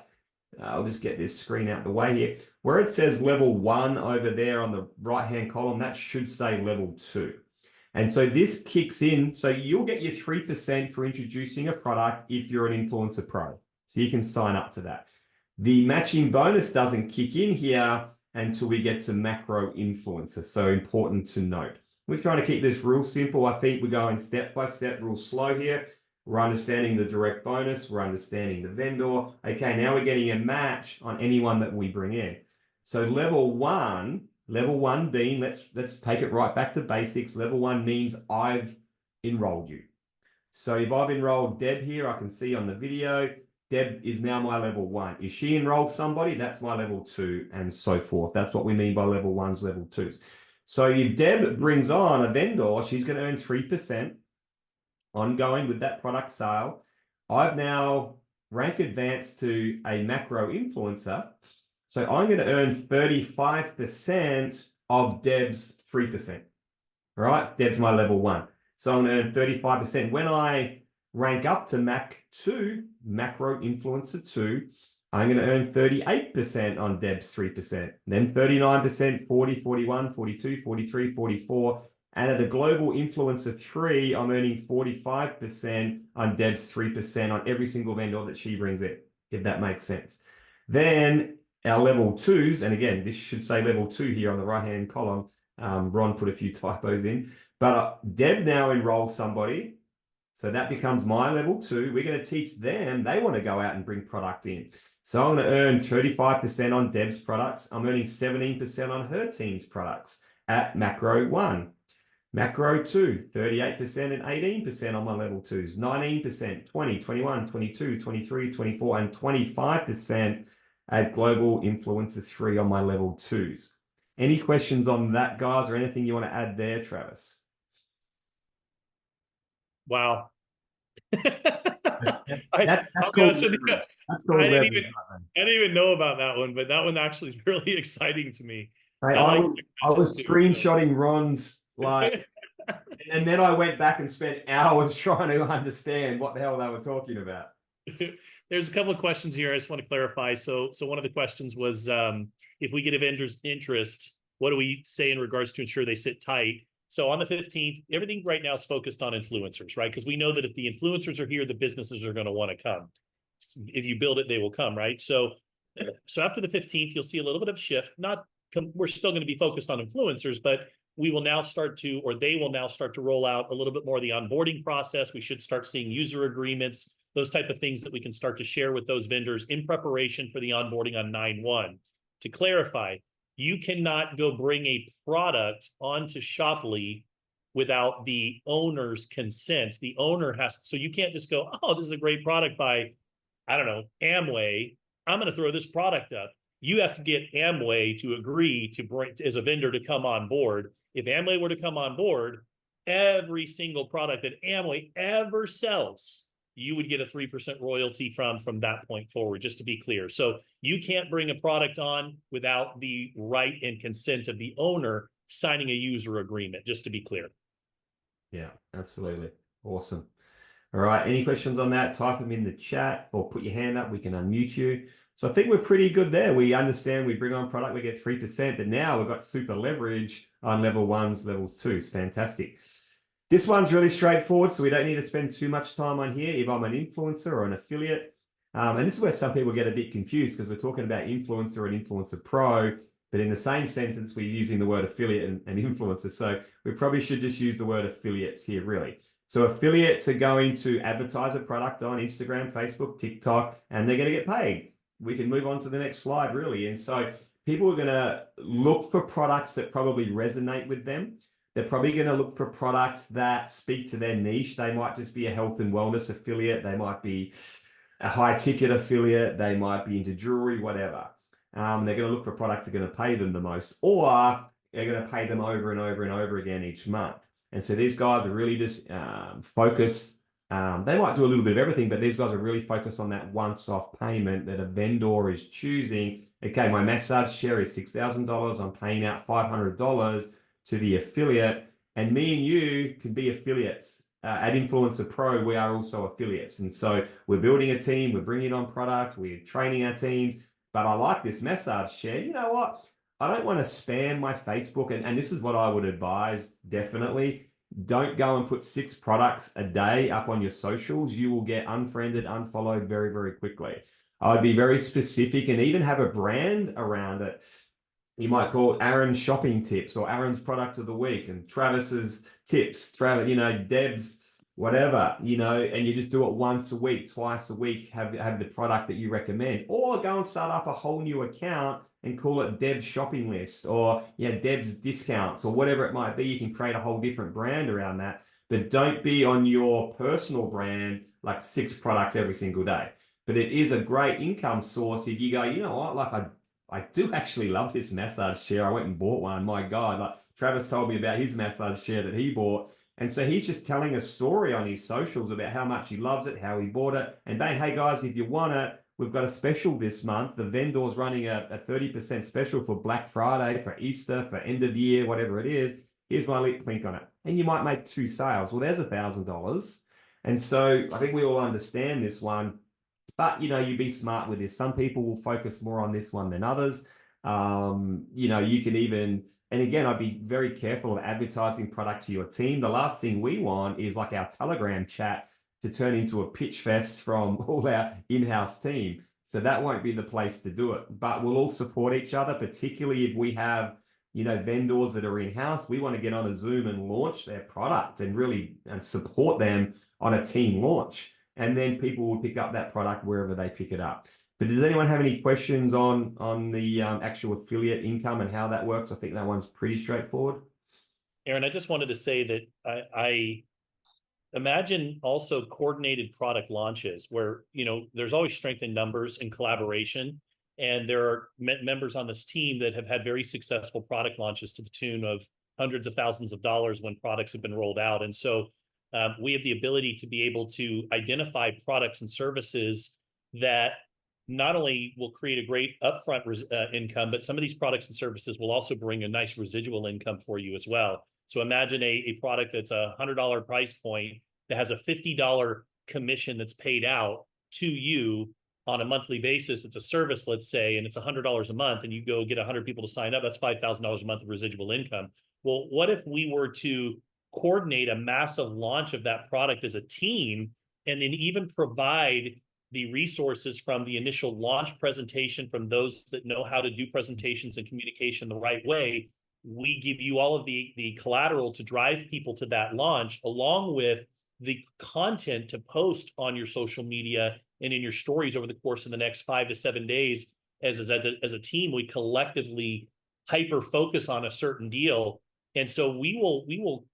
I'll just get this screen out the way here. Where it says level 1 over there on the right-hand column, that should say level 2. And so this kicks in. So you'll get your 3% for introducing a product if you're an influencer pro. So you can sign up to that. The matching bonus doesn't kick in here until we get to macro influencer. So important to note. We're trying to keep this real simple. I think we're going step by step, real slow here. We're understanding the direct bonus. We're understanding the vendor. Okay, now we're getting a match on anyone that we bring in. So level 1 being, let's take it right back to basics. Level 1 means I've enrolled you. So if I've enrolled Deb here, I can see on the video, Deb is now my level 1. If she enrolled somebody, that's my level 2, and so forth. That's what we mean by level 1s, level 2s. So if Deb brings on a vendor, she's going to earn 3% ongoing with that product sale. I've now rank advanced to a macro influencer. So I'm going to earn 35% of Deb's 3%. All right, Deb's my level 1. So I'm going to earn 35%. When I rank up to Mac 2, macro influencer 2, I'm going to earn 38% on Deb's 3%, then 39%, 40, 41, 42, 43, 44. And at a global influencer 3, I'm earning 45% on Deb's 3% on every single vendor that she brings in, if that makes sense. Then our level 2s, and again, this should say level 2 here on the right-hand column. Ron put a few typos in, but Deb now enrolls somebody. So that becomes my level 2. We're going to teach them. They want to go out and bring product in. So I'm going to earn 35% on Deb's products. I'm earning 17% on her team's products at macro 1. Macro 2, 38% and 18% on my level 2s, 19%, 20, 21, 22, 23, 24, and 25% at global influencer 3 on my level 2s. Any questions on that, guys, or anything you want to add there, Travis? Wow. That's I called didn't even know about that one, but that one actually is really exciting to me. I was screenshotting Ron's and then I went back and spent hours trying to understand what the hell they were talking about. There's a couple of questions here I just want to clarify. So one of the questions was, if we get a vendor's interest, what do we say in regards to ensure they sit tight? So on the 15th, everything right now is focused on influencers, right? Because we know that if the influencers are here, the businesses are going to want to come. If you build it, they will come, right? So after the 15th, you'll see a little bit of shift. We're still going to be focused on influencers, but we will now start to, or they will now start to roll out a little bit more of the onboarding process. We should start seeing user agreements, those type of things that we can start to share with those vendors in preparation for the onboarding on 9/1. To clarify, you cannot go bring a product onto Shoply without the owner's consent. The owner has, so you can't just go, oh, this is a great product by, I don't know, Amway. I'm going to throw this product up. You have to get Amway to agree to bring, as a vendor, to come on board. If Amway were to come on board, every single product that Amway ever sells, you would get a 3% royalty from that point forward, just to be clear. So you can't bring a product on without the right and consent of the owner signing a user agreement, just to be clear. Yeah, absolutely. Awesome. All right, any questions on that? Type them in the chat or put your hand up. We can unmute you. So I think we're pretty good there. We understand we bring on product, we get 3%, but now we've got super leverage on level 1s, level 2s. Fantastic. This one's really straightforward, so we don't need to spend too much time on here if I'm an influencer or an affiliate. And this is where some people get a bit confused because we're talking about influencer and influencer pro. but in the same sentence, we're using the word affiliate and influencer. So we probably should just use the word affiliates here, really. So affiliates are going to advertise a product on Instagram, Facebook, TikTok, and they're going to get paid. We can move on to the next slide, really. And so people are going to look for products that probably resonate with them. They're probably going to look for products that speak to their niche. They might just be a health and wellness affiliate. They might be a high ticket affiliate. They might be into jewelry, whatever. They're going to look for products that are going to pay them the most, or they're going to pay them over and over and over again each month. And so these guys are really just focused. They might do a little bit of everything, but these guys are really focused on that once-off payment that a vendor is choosing. Okay, my massage chair is $6,000. I'm paying out $500 to the affiliate, and me and you can be affiliates. At Influencer Pro, we are also affiliates. And so we're building a team, we're bringing on product, we're training our teams. But I like this massage chair. You know what? I don't want to spam my Facebook. And this is what I would advise, definitely. Don't go and put 6 products a day up on your socials. You will get unfriended, unfollowed very, very quickly. I would be very specific and even have a brand around it. You might call it Aaron's shopping tips or Aaron's product of the week and Travis's tips, Travis, Deb's whatever, and you just do it once a week, twice a week, have the product that you recommend, or go and start up a whole new account and call it Deb's shopping list or Deb's discounts or whatever it might be. You can create a whole different brand around that, but don't be on your personal brand like 6 products every single day. But it is a great income source if you go, you know what, like I do actually love this massage chair. I went and bought one. My God, like Travis told me about his massage chair that he bought. And so he's just telling a story on his socials about how much he loves it, how he bought it. And bang, hey guys, if you want it, we've got a special this month. The vendor's running a 30% special for Black Friday, for Easter, for end of the year, whatever it is. Here's my link on it. And you might make 2 sales. Well, there's $1,000. And so I think we all understand this one. But, you be smart with this. Some people will focus more on this one than others. You can even, and again, I'd be very careful of advertising product to your team. The last thing we want is like our Telegram chat to turn into a pitch fest from all our in-house team. So that won't be the place to do it. But we'll all support each other, particularly if we have, vendors that are in-house. We want to get on a Zoom and launch their product and really support them on a team launch. And then people will pick up that product wherever they pick it up. But does anyone have any questions on the actual affiliate income and how that works? I think that one's pretty straightforward. Aaron, I just wanted to say that I imagine also coordinated product launches where, there's always strength in numbers and collaboration. And there are members on this team that have had very successful product launches to the tune of hundreds of thousands of dollars when products have been rolled out. And so we have the ability to be able to identify products and services that not only will create a great upfront income, but some of these products and services will also bring a nice residual income for you as well. So imagine a product that's a $100 price point that has a $50 commission that's paid out to you on a monthly basis. It's a service, let's say, and it's $100 a month, and you go get 100 people to sign up. That's $5,000 a month of residual income. Well, what if we were to coordinate a massive launch of that product as a team, and then even provide the resources from the initial launch presentation from those that know how to do presentations and communication the right way? We give you all of the collateral to drive people to that launch, along with the content to post on your social media and in your stories over the course of the next 5 to 7 days. As a team, we collectively hyper focus on a certain deal. And so we will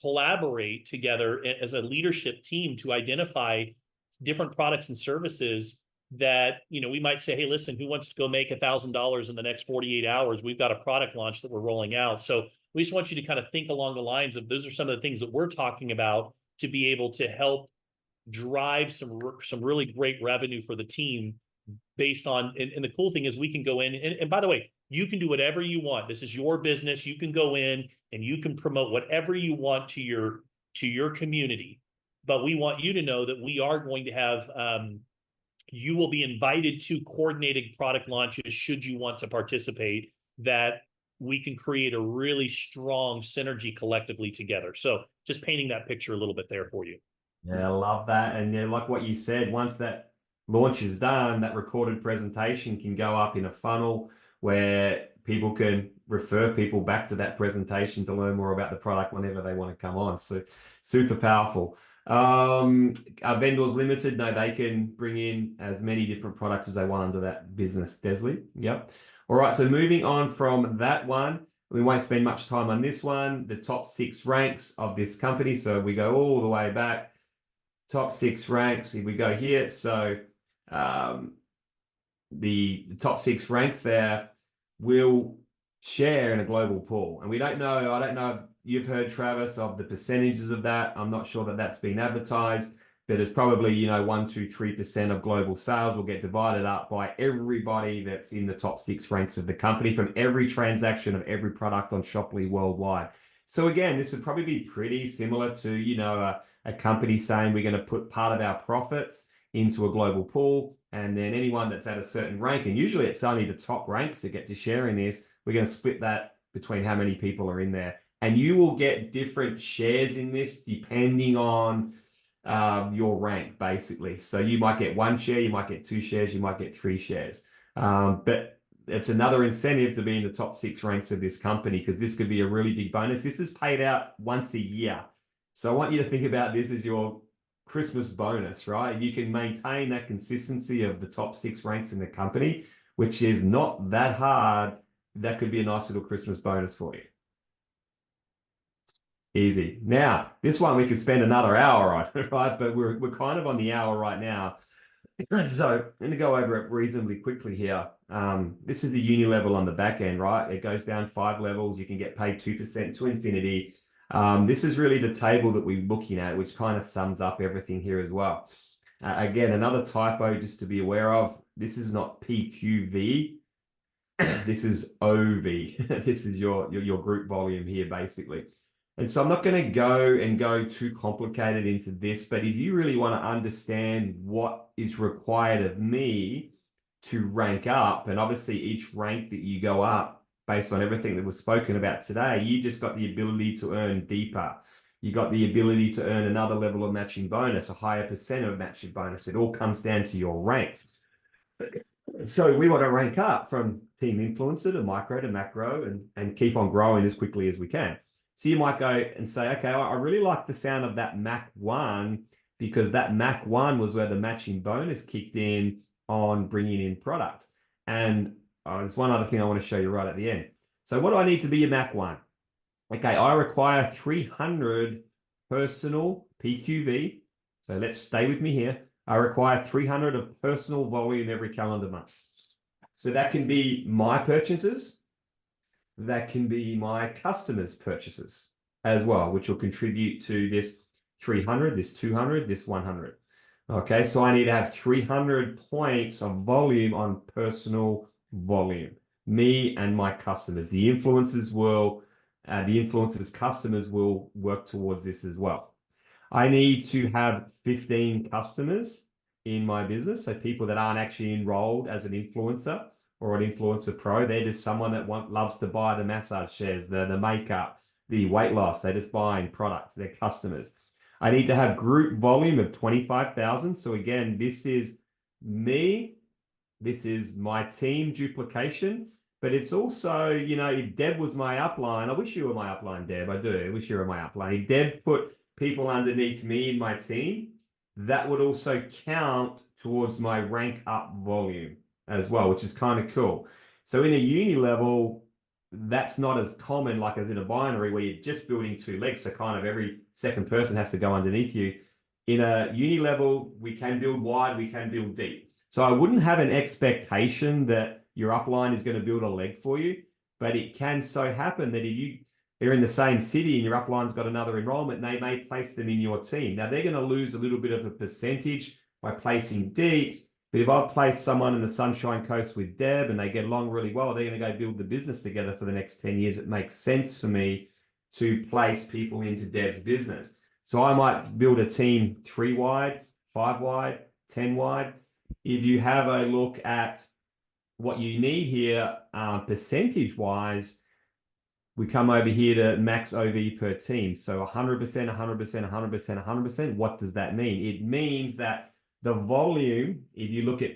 collaborate together as a leadership team to identify different products and services that, we might say, hey, listen, who wants to go make $1,000 in the next 48 hours? We've got a product launch that we're rolling out. So we just want you to kind of think along the lines of, those are some of the things that we're talking about to be able to help drive some really great revenue for the team based on, and the cool thing is we can go in, and by the way, you can do whatever you want. This is your business. You can go in and you can promote whatever you want to your community. But we want you to know that we are going to have, you will be invited to coordinated product launches should you want to participate, that we can create a really strong synergy collectively together. So just painting that picture a little bit there for you. Yeah, I love that. And like what you said, once that launch is done, that recorded presentation can go up in a funnel where people can refer people back to that presentation to learn more about the product whenever they want to come on. So super powerful. Are vendors limited? No, they can bring in as many different products as they want under that business, Desley. Yep. All right, so moving on from that one, we won't spend much time on this one, the top 6 ranks of this company. So we go all the way back, top 6 ranks. If we go here, so the top 6 ranks there will share in a global pool. And we don't know, I don't know if you've heard, Travis, of the percentages of that. I'm not sure that that's been advertised, but it's probably, you know, 1, 2, 3% of global sales will get divided up by everybody that's in the top 6 ranks of the company from every transaction of every product on Shoply worldwide. So again, this would probably be pretty similar to, you know, a company saying we're going to put part of our profits into a global pool, and then anyone that's at a certain rank, and usually it's only the top ranks that get to share in this, we're going to split that between how many people are in there. And you will get different shares in this depending on your rank, basically. So you might get 1 share, you might get 2 shares, you might get 3 shares. But it's another incentive to be in the top 6 ranks of this company, because this could be a really big bonus. This is paid out once a year. So I want you to think about this as your Christmas bonus, right? You can maintain that consistency of the top 6 ranks in the company, which is not that hard. That could be a nice little Christmas bonus for you. Easy. Now, this one we could spend another hour on, right? But we're kind of on the hour right now. So I'm going to go over it reasonably quickly here. This is the uni level on the back end, right? It goes down 5 levels. You can get paid 2% to infinity. This is really the table that we're looking at, which kind of sums up everything here as well. Again, another typo just to be aware of. This is not PQV. This is OV. This is your group volume here, basically. And so I'm not going to go too complicated into this, but if you really want to understand what is required of me to rank up, and obviously each rank that you go up based on everything that was spoken about today, you just got the ability to earn deeper. You got the ability to earn another level of matching bonus, a higher percent of matching bonus. It all comes down to your rank. So we want to rank up from team influencer to micro to macro and keep on growing as quickly as we can. So you might go and say, okay, I really like the sound of that Mac 1, because that Mac 1 was where the matching bonus kicked in on bringing in product. And there's one other thing I want to show you right at the end. So what do I need to be a Mac 1? Okay, I require 300 personal PQV. So let's stay with me here. I require 300 of personal volume every calendar month. So that can be my purchases. That can be my customers' purchases as well, which will contribute to this 300, this 200, this 100. Okay, so I need to have 300 points of volume on personal volume. Me and my customers. The influencers' customers will work towards this as well. I need to have 15 customers in my business, so people that aren't actually enrolled as an influencer or an influencer pro. They're just someone that loves to buy the massage chairs, the makeup, the weight loss. They're just buying products. They're customers. I need to have group volume of 25,000. So again, this is me. This is my team duplication. But it's also, you know, if Deb was my upline, I wish you were my upline, Deb. I do. I wish you were my upline. If Deb put people underneath me in my team, that would also count towards my rank up volume as well, which is kind of cool. So in a uni level, that's not as common like as in a binary where you're just building 2 legs. So kind of every second person has to go underneath you. In a uni level, we can build wide, we can build deep. So I wouldn't have an expectation that your upline is going to build a leg for you, but it can so happen that if they're in the same city and your upline's got another enrollment, they may place them in your team. Now they're going to lose a little bit of a percentage by placing deep. But if I place someone in the Sunshine Coast with Deb and they get along really well, they're going to go build the business together for the next 10 years. It makes sense for me to place people into Deb's business. So I might build a team 3 wide, 5 wide, 10 wide. If you have a look at what you need here, percentage wise, we come over here to max OV per team. So 100%, 100%, 100%, 100%. What does that mean? It means that the volume, if you look at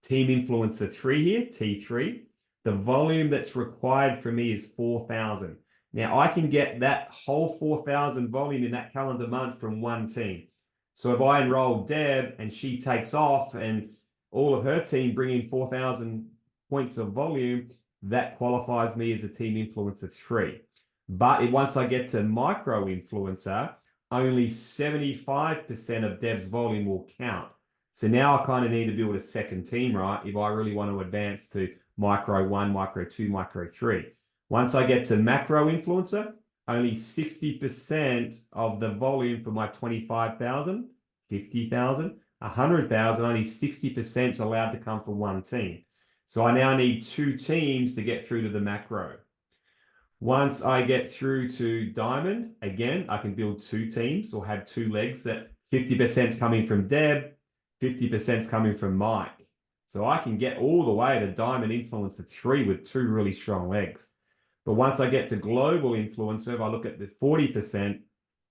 Team Influencer 3 here, T3, The volume that's required for me is 4,000. Now I can get that whole 4,000 volume in that calendar month from one team. So if I enroll Deb and she takes off and all of her team bring in 4,000 points of volume, that qualifies me as a team influencer 3. But once I get to micro influencer, only 75% of Deb's volume will count. So now I kind of need to build a second team, right? If I really want to advance to micro 1, micro 2, micro 3. Once I get to macro influencer, only 60% of the volume for my 25,000, 50,000, 100,000, only 60% is allowed to come from one team. So I now need 2 teams to get through to the macro. Once I get through to diamond, again, I can build 2 teams or have 2 legs that 50% is coming from Deb, 50% is coming from Mike. So I can get all the way to diamond influencer 3 with 2 really strong legs. But once I get to global influencer, if I look at the 40%,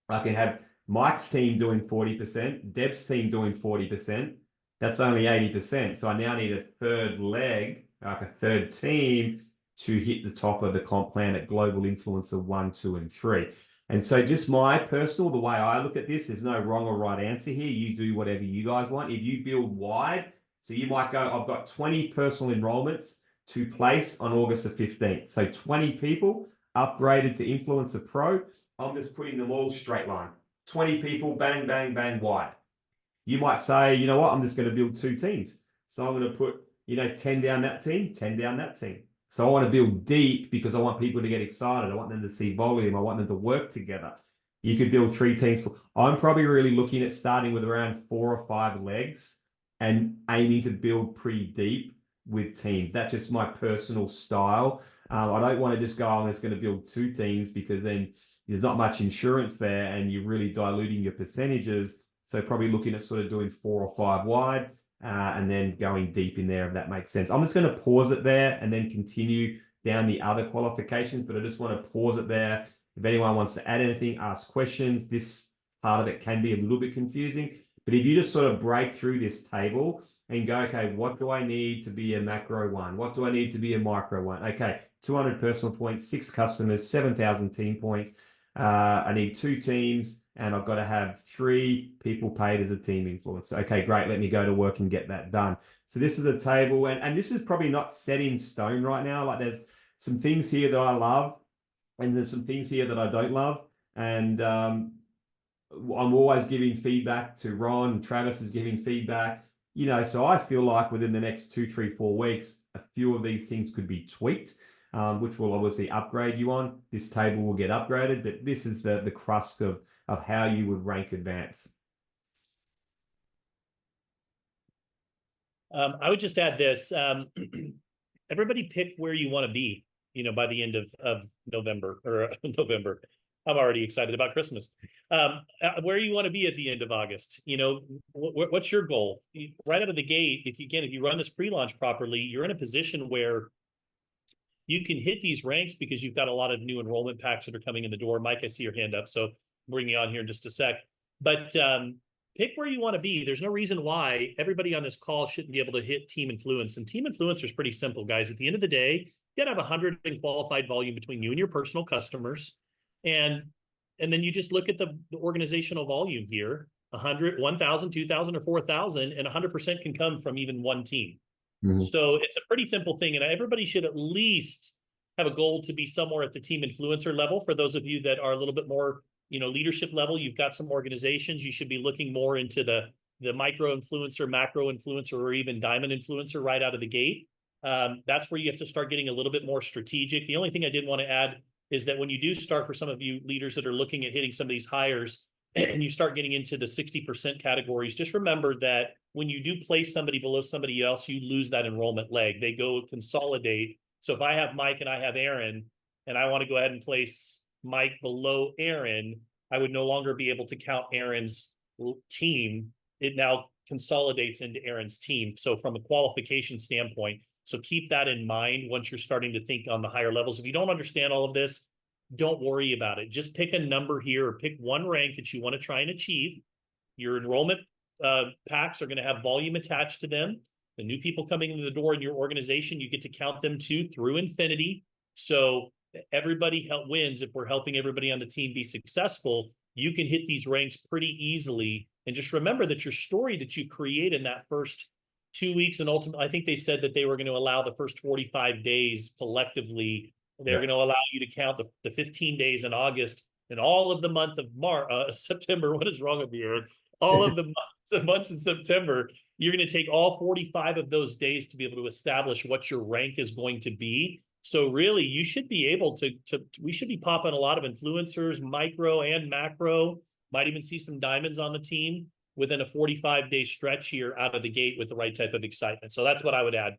I can have Mike's team doing 40%, Deb's team doing 40%. That's only 80%. So I now need a third leg, like a third team, to hit the top of the comp plan at global influencer 1, 2, and 3. And so just my personal, the way I look at this, there's no wrong or right answer here. You do whatever you guys want. If you build wide, so you might go, I've got 20 personal enrollments to place on August the 15th. So 20 people upgraded to Influencer Pro. I'm just putting them all straight line. 20 people, bang, bang, bang, wide. You might say, you know what, I'm just going to build 2 teams. So I'm going to put, 10 down that team, 10 down that team. So I want to build deep because I want people to get excited. I want them to see volume. I want them to work together. You could build 3 teams. I'm probably really looking at starting with around 4 or 5 legs and aiming to build pretty deep with teams. That's just my personal style. I don't want to just go, I'm just going to build 2 teams because then there's not much insurance there and you're really diluting your percentages. So probably looking at sort of doing 4 or 5 wide and then going deep in there, if that makes sense. I'm just going to pause it there and then continue down the other qualifications, but I just want to pause it there. If anyone wants to add anything, ask questions. This part of it can be a little bit confusing, but if you just sort of break through this table and go, okay, what do I need to be a macro 1? What do I need to be a micro 1? Okay, 200 personal points, 6 customers, 7,000 team points. I need 2 teams and I've got to have 3 people paid as a team influencer. Okay, great. Let me go to work and get that done. So this is a table and this is probably not set in stone right now. Like there's some things here that I love and there's some things here that I don't love. And I'm always giving feedback to Ron. Travis is giving feedback, so I feel like within the next 2, 3, 4 weeks, a few of these things could be tweaked, which will obviously upgrade you on. This table will get upgraded, but this is the crust of how you would rank advance. I would just add this. Everybody pick where you want to be, by the end of November or November. I'm already excited about Christmas. Where you want to be at the end of August, what's your goal? Right out of the gate, if you run this pre-launch properly, you're in a position where you can hit these ranks because you've got a lot of new enrollment packs that are coming in the door. Mike, I see your hand up, so I'll bring you on here in just a sec. But pick where you want to be. There's no reason why everybody on this call shouldn't be able to hit team influence. And team influencer is pretty simple, guys. At the end of the day, you got to have 100 in qualified volume between you and your personal customers. And then you just look at the organizational volume here, 100, 1,000, 2,000, or 4,000, and 100% can come from even one team. Mm-hmm. So it's a pretty simple thing. And everybody should at least have a goal to be somewhere at the team influencer level. For those of you that are a little bit more, leadership level, you've got some organizations, you should be looking more into the micro influencer, macro influencer, or even diamond influencer right out of the gate. That's where you have to start getting a little bit more strategic. The only thing I did want to add is that when you do start, for some of you leaders that are looking at hitting some of these hires and you start getting into the 60% categories, just remember that when you do place somebody below somebody else, you lose that enrollment leg. They go consolidate. So if I have Mike and I have Aaron, and I want to go ahead and place Mike below Aaron, I would no longer be able to count Aaron's team. It now consolidates into Aaron's team. So from a qualification standpoint, so keep that in mind once you're starting to think on the higher levels. If you don't understand all of this, don't worry about it. Just pick a number here or pick one rank that you want to try and achieve. Your enrollment packs are going to have volume attached to them. The new people coming into the door in your organization, you get to count them too through infinity. So everybody wins. If we're helping everybody on the team be successful, you can hit these ranks pretty easily. And just remember that your story that you create in that first 2 weeks, and ultimately, I think they said that they were going to allow the first 45 days collectively. They're going to allow you to count the 15 days in August and all of the month of September. What is wrong with me, Aaron? All of the months in September, you're going to take all 45 of those days to be able to establish what your rank is going to be. So really, you should be able to we should be popping a lot of influencers, micro and macro, might even see some diamonds on the team within a 45-day stretch here out of the gate with the right type of excitement. So that's what I would add.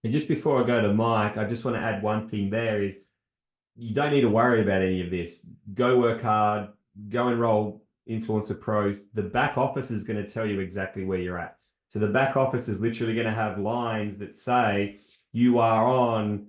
And just before I go to Mike, I just want to add one thing there is you don't need to worry about any of this. Go work hard, go enroll Influencer Pros. The back office is going to tell you exactly where you're at. So the back office is literally going to have lines that say you are on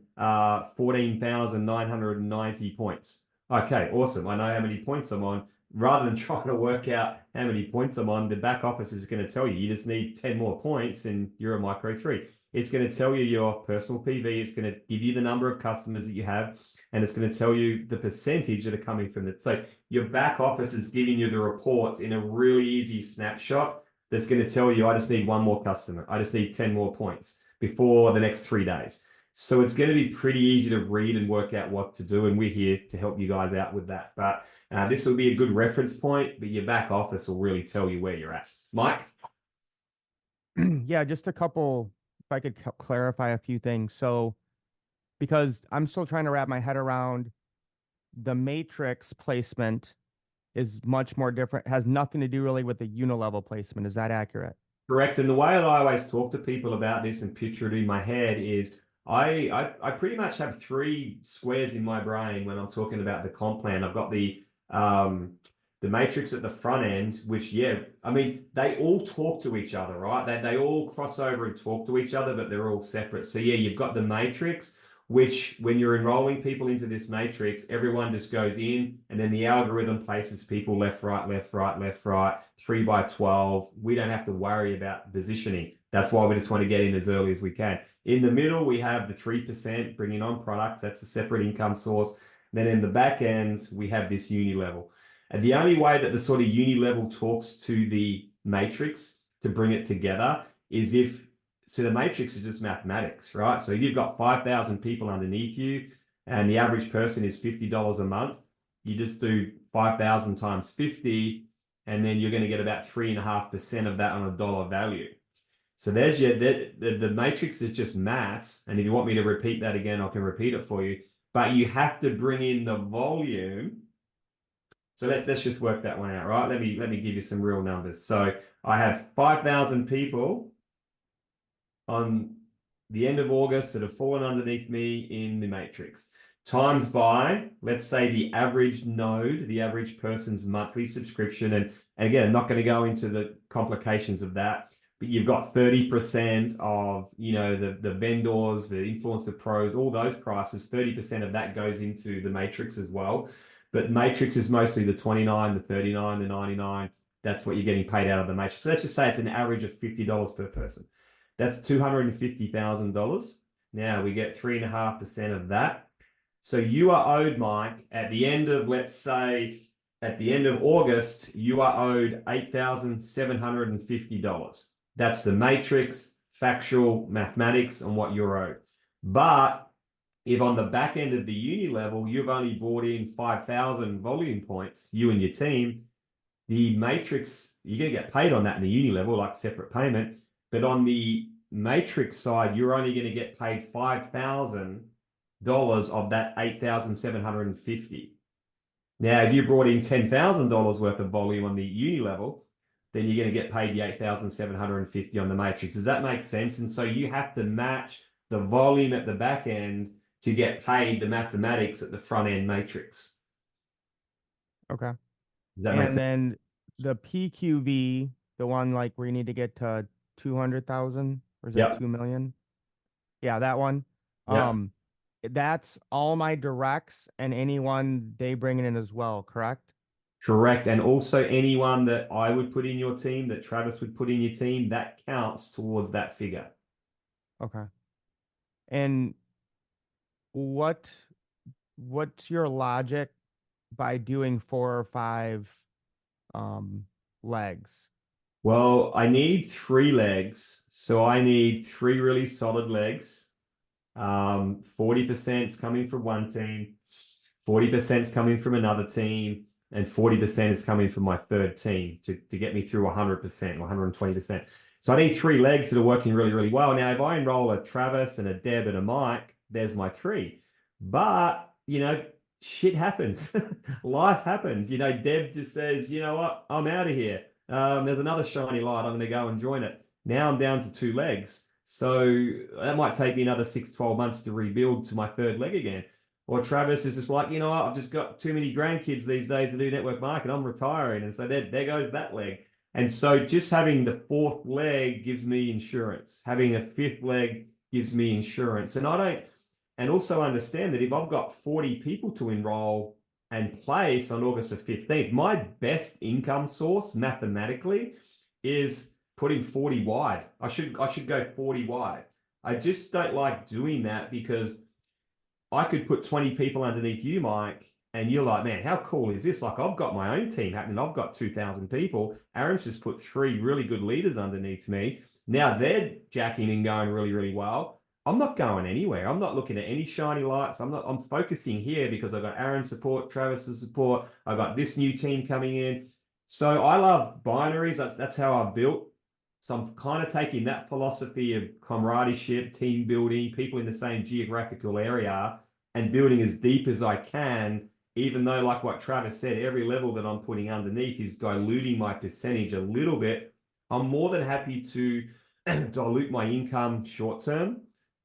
14,990 points. Okay, awesome. I know how many points I'm on. Rather than trying to work out how many points I'm on, the back office is going to tell you, you just need 10 more points and you're a micro 3. It's going to tell you your personal PV. It's going to give you the number of customers that you have, and it's going to tell you the percentage that are coming from it. So your back office is giving you the reports in a really easy snapshot that's going to tell you, I just need one more customer. I just need 10 more points before the next 3 days. So it's going to be pretty easy to read and work out what to do, and we're here to help you guys out with that. But this will be a good reference point, but your back office will really tell you where you're at. Mike? Yeah, just a couple, if I could clarify a few things. So, because I'm still trying to wrap my head around the matrix placement is much more different, has nothing to do really with the unilevel placement. Is that accurate? Correct. And the way that I always talk to people about this and picture it in my head is I pretty much have 3 squares in my brain when I'm talking about the comp plan. I've got the matrix at the front end, which, yeah, I mean, they all talk to each other, right? They all cross over and talk to each other, but they're all separate. So yeah, you've got the matrix, which when you're enrolling people into this matrix, everyone just goes in and then the algorithm places people left, right, left, right, left, right, 3 by 12. We don't have to worry about positioning. That's why we just want to get in as early as we can. In the middle, we have the 3% bringing on products. That's a separate income source. Then in the back end, we have this uni level. And the only way that the sort of uni level talks to the matrix to bring it together is so the matrix is just mathematics, right? So you've got 5,000 people underneath you and the average person is $50 a month. You just do 5,000 times 50, and then you're going to get about 3.5% of that on a dollar value. So there's the matrix is just maths. And if you want me to repeat that again, I can repeat it for you. But you have to bring in the volume. So let's just work that one out, right? Let me give you some real numbers. So I have 5,000 people on the end of August that have fallen underneath me in the matrix, times by, let's say, the average node, the average person's monthly subscription. And again, I'm not going to go into the complications of that, but you've got 30% of, the vendors, the influencer pros, all those prices, 30% of that goes into the matrix as well. But matrix is mostly the 29, the 39, the 99. That's what you're getting paid out of the matrix. So let's just say it's an average of $50 per person. That's $250,000. Now we get 3.5% of that. So you are owed, Mike, at the end of, let's say, at the end of August, you are owed $8,750. That's the matrix, factual mathematics on what you're owed. But if on the back end of the uni level, you've only brought in 5,000 volume points, you and your team, the matrix, you're going to get paid on that in the uni level, like separate payment. But on the matrix side, you're only going to get paid $5,000 of that $8,750. Now, if you brought in $10,000 worth of volume on the uni level, then you're going to get paid the $8,750 on the matrix. Does that make sense? And so you have to match the volume at the back end to get paid the mathematics at the front end matrix. Okay. Does that make sense? And then the PQV, the one like where you need to get to 200,000, or is that 2 million? Yeah, that one. Yep. That's all my directs and anyone they bring in as well, correct? Correct. And also anyone that I would put in your team, that Travis would put in your team, that counts towards that figure. Okay. And what what's your logic by doing 4 or 5 um legs? Well, I need 3 legs. So I need 3 really solid legs. 40% is coming from one team, 40% is coming from another team, and 40% is coming from my third team to get me through 100% or 120%. So I need 3 legs that are working really, really well. Now, if I enroll a Travis and a Deb and a Mike, there's my 3. But, shit happens. Life happens. Deb just says, you know what? I'm out of here. There's another shiny light. I'm going to go and join it. Now I'm down to 2 legs. So that might take me another 6, 12 months to rebuild to my third leg again. Or Travis is just like, you know what, I've just got too many grandkids these days to do network marketing. I'm retiring. And so there goes that leg. And so just having the 4th leg gives me insurance. Having a 5th leg gives me insurance. And also understand that if I've got 40 people to enroll and place on August the 15th, my best income source mathematically is putting 40 wide. I should go 40 wide. I just don't like doing that because I could put 20 people underneath you, Mike, and you're like, man, how cool is this? Like, I've got my own team happening. I've got 2,000 people. Aaron's just put 3 really good leaders underneath me. Now they're jacking and going really, really well. I'm not going anywhere. I'm not looking at any shiny lights. I'm focusing here because I've got Aaron's support, Travis's support. I've got this new team coming in. So I love binaries. That's how I've built. So I'm kind of taking that philosophy of camaraderie, team building, people in the same geographical area, and building as deep as I can, even though, like what Travis said, every level that I'm putting underneath is diluting my percentage a little bit. I'm more than happy to dilute my income short term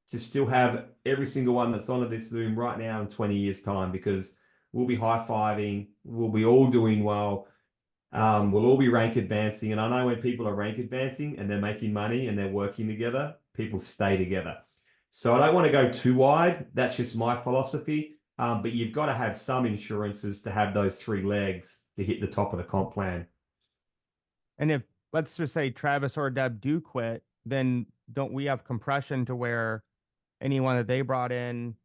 to still have every single one that's on this Zoom right now in 20 years' time, because we'll be high-fiving, we'll be all doing well. We'll all be rank advancing. And I know when people are rank advancing and they're making money and they're working together, people stay together. So I don't want to go too wide. That's just my philosophy. But you've got to have some insurances to have those 3 legs to hit the top of the comp plan. And if, let's just say, Travis or Deb do quit, then don't we have compression to where anyone that they brought in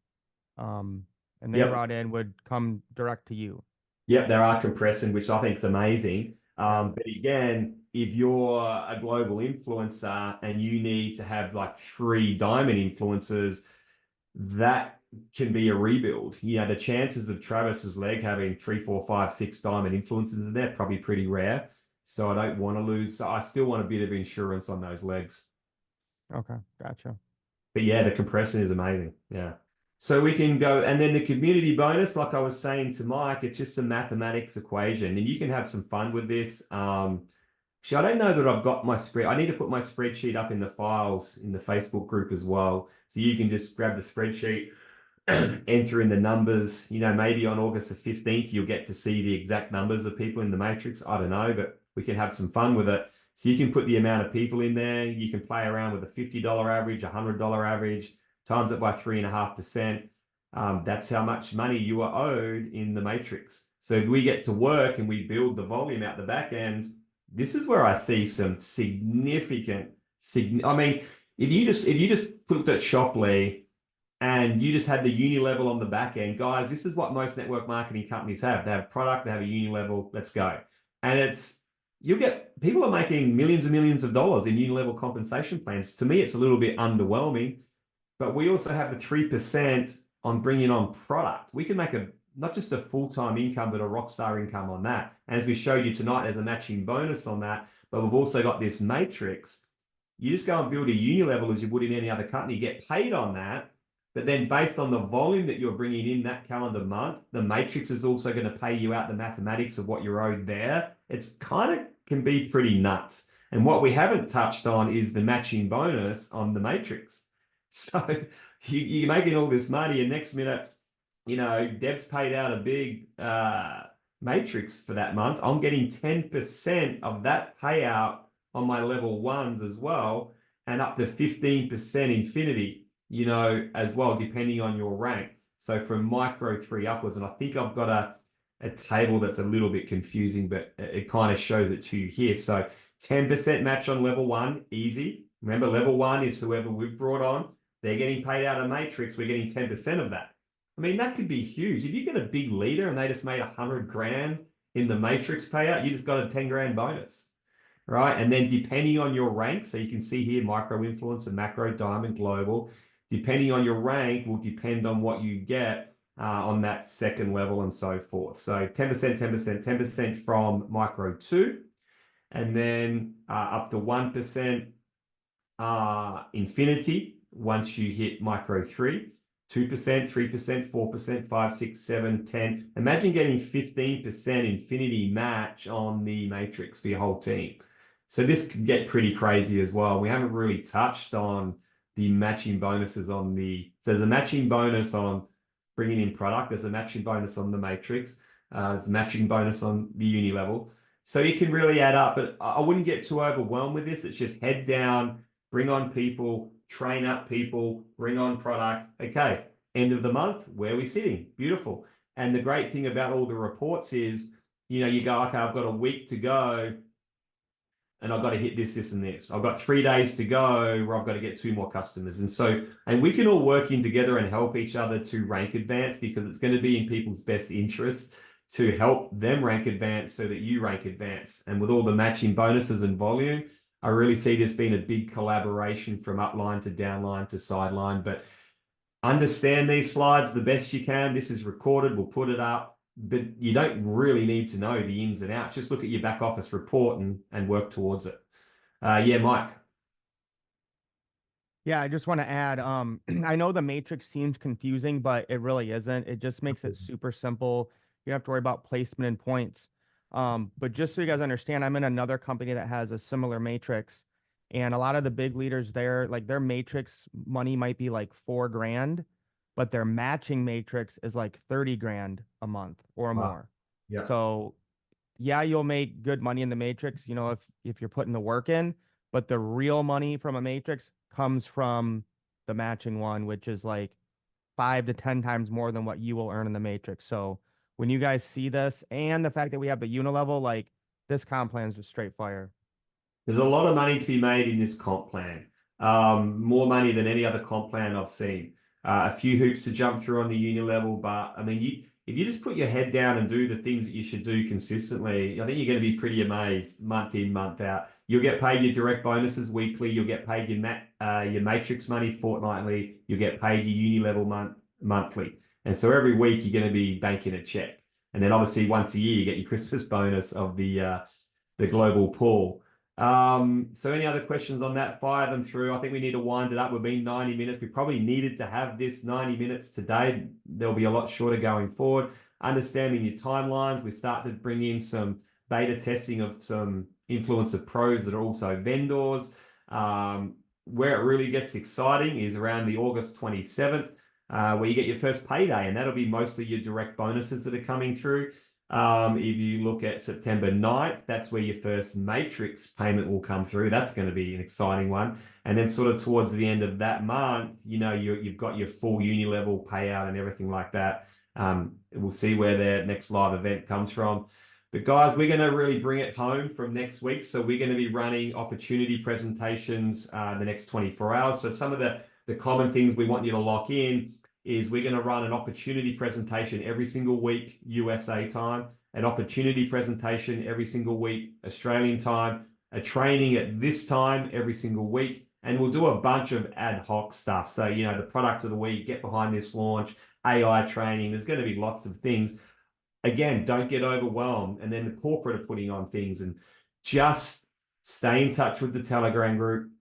and they Yep. brought in would come direct to you? Yep, there are compressing, which I think is amazing. But again, if you're a global influencer and you need to have like 3 diamond influencers, that can be a rebuild. The chances of Travis's leg having 3, 4, 5, 6 diamond influencers in there probably pretty rare. So I don't want to lose. I still want a bit of insurance on those legs. Okay, gotcha. But yeah, the compression is amazing. Yeah. So we can go, and then the community bonus, like I was saying to Mike, it's just a mathematics equation, and you can have some fun with this. Actually, I don't know that I've got my spread. I need to put my spreadsheet up in the files in the Facebook group as well. So you can just grab the spreadsheet, enter in the numbers. Maybe on August the 15th, you'll get to see the exact numbers of people in the matrix. I don't know, but we can have some fun with it. So you can put the amount of people in there. You can play around with a $50 average, $100 average, times it by 3.5%. That's how much money you are owed in the matrix. So if we get to work and we build the volume out the back end, this is where I see some significant. I mean, if you just looked at Shopley and you just had the uni level on the back end, guys, this is what most network marketing companies have. They have product, they have a uni level, let's go. And you'll get, people are making millions and millions of dollars in uni level compensation plans. To me, it's a little bit underwhelming, but we also have the 3% on bringing on product. We can make not just a full-time income, but a rockstar income on that. And as we showed you tonight, there's a matching bonus on that, but we've also got this matrix. You just go and build a uni level as you would in any other company, get paid on that. But then based on the volume that you're bringing in that calendar month, the matrix is also going to pay you out the mathematics of what you're owed there. It's kind of can be pretty nuts. And what we haven't touched on is the matching bonus on the matrix. So you're making all this money and next minute, Deb's paid out a big matrix for that month. I'm getting 10% of that payout on my level 1s as well, and up to 15% infinity, as well, depending on your rank. So from micro 3 upwards, and I think I've got a table that's a little bit confusing, but it kind of shows it to you here. So 10% match on level 1, easy. Remember, level 1 is whoever we've brought on. They're getting paid out of Matrix. We're getting 10% of that. I mean, that could be huge. If you get a big leader and they just made 100 grand in the Matrix payout, you just got a 10 grand bonus, right? And then depending on your rank, so you can see here, micro influencer, macro, diamond, global, depending on your rank will depend on what you get on that second level and so forth. So 10%, 10%, 10% from micro 2, and then up to 1% infinity once you hit micro 3, 2%, 3%, 4%, 5, 6, 7, 10. Imagine getting 15% infinity match on the Matrix for your whole team. So this could get pretty crazy as well. We haven't really touched on the matching bonuses on the, so there's a matching bonus on bringing in product. There's a matching bonus on the Matrix. There's a matching bonus on the uni level. So you can really add up, but I wouldn't get too overwhelmed with this. It's just head down, bring on people, train up people, bring on product. Okay, end of the month, where are we sitting? Beautiful. And the great thing about all the reports is, you know, you go, okay, I've got a week to go and I've got to hit this, this, and this. I've got 3 days to go where I've got to get 2 more customers. And so, and we can all work in together and help each other to rank advance, because it's going to be in people's best interest to help them rank advance so that you rank advance. And with all the matching bonuses and volume, I really see this being a big collaboration from upline to downline to sideline. But understand these slides the best you can. This is recorded. We'll put it up. But you don't really need to know the ins and outs. Just look at your back office report and work towards it. Yeah, Mike. Yeah, I just want to add, I know the matrix seems confusing, but it really isn't. It just makes it super simple. You don't have to worry about placement and points. But just so you guys understand, I'm in another company that has a similar matrix, and a lot of the big leaders there, like their matrix money might be like 4 grand, but their matching matrix is like 30 grand a month or Wow. more. Yeah. So yeah, you'll make good money in the matrix, you know, if you're putting the work in, but the real money from a matrix comes from the matching one, which is like 5 to 10 times more than what you will earn in the matrix. So when you guys see this and the fact that we have the unilevel, like this comp plan is just straight fire. There's a lot of money to be made in this comp plan. More money than any other comp plan I've seen. A few hoops to jump through on the uni level, but I mean, if you just put your head down and do the things that you should do consistently, I think you're going to be pretty amazed month in, month out. You'll get paid your direct bonuses weekly. You'll get paid your matrix money fortnightly. You'll get paid your uni level monthly. And so every week you're going to be banking a check. And then obviously once a year you get your Christmas bonus of the global pool. So any other questions on that? Fire them through. I think we need to wind it up. We've been 90 minutes. We probably needed to have this 90 minutes today. There'll be a lot shorter going forward. Understanding your timelines. We start to bring in some beta testing of some influencer pros that are also vendors. Where it really gets exciting is around the August 27th, where you get your first payday, and that'll be mostly your direct bonuses that are coming through. If you look at September 9th, that's where your first matrix payment will come through. That's going to be an exciting one. And then sort of towards the end of that month, you know, you've got your full uni level payout and everything like that. We'll see where their next live event comes from. But guys, we're going to really bring it home from next week. So we're going to be running opportunity presentations the next 24 hours. So some of the common things we want you to lock in is we're going to run an opportunity presentation every single week, USA time, an opportunity presentation every single week, Australian time, a training at this time every single week, and we'll do a bunch of ad hoc stuff. So, you know, the product of the week, get behind this launch, AI training, there's going to be lots of things. Again, don't get overwhelmed. And then the corporate are putting on things, and just stay in touch with the Telegram group,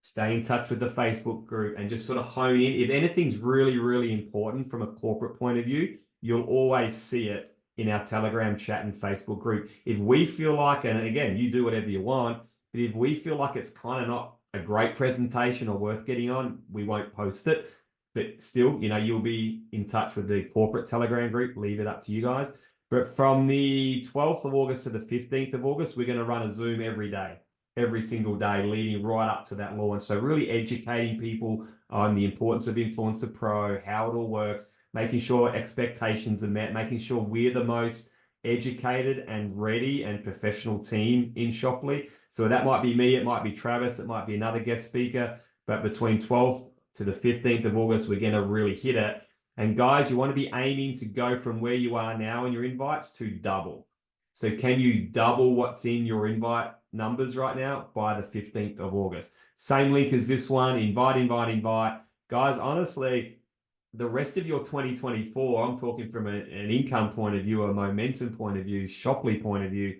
stay in touch with the Facebook group, and just sort of hone in. If anything's really, really important from a corporate point of view, you'll always see it in our Telegram chat and Facebook group. If we feel like, and again, you do whatever you want, but if we feel like it's kind of not a great presentation or worth getting on, we won't post it. But still, you know, you'll be in touch with the corporate Telegram group. Leave it up to you guys. But from the 12th of August to the 15th of August, we're going to run a Zoom every day, every single day, leading right up to that launch. So really educating people on the importance of Influencer Pro, how it all works, making sure expectations are met, making sure we're the most educated and ready and professional team in Shopley. So that might be me, it might be Travis, it might be another guest speaker, but between 12th to the 15th of August, we're going to really hit it. And guys, you want to be aiming to go from where you are now in your invites to double. So can you double what's in your invite numbers right now by the 15th of August? Same link as this one, invite. Guys, honestly, the rest of your 2024, I'm talking from an income point of view, a momentum point of view, Shopley point of view,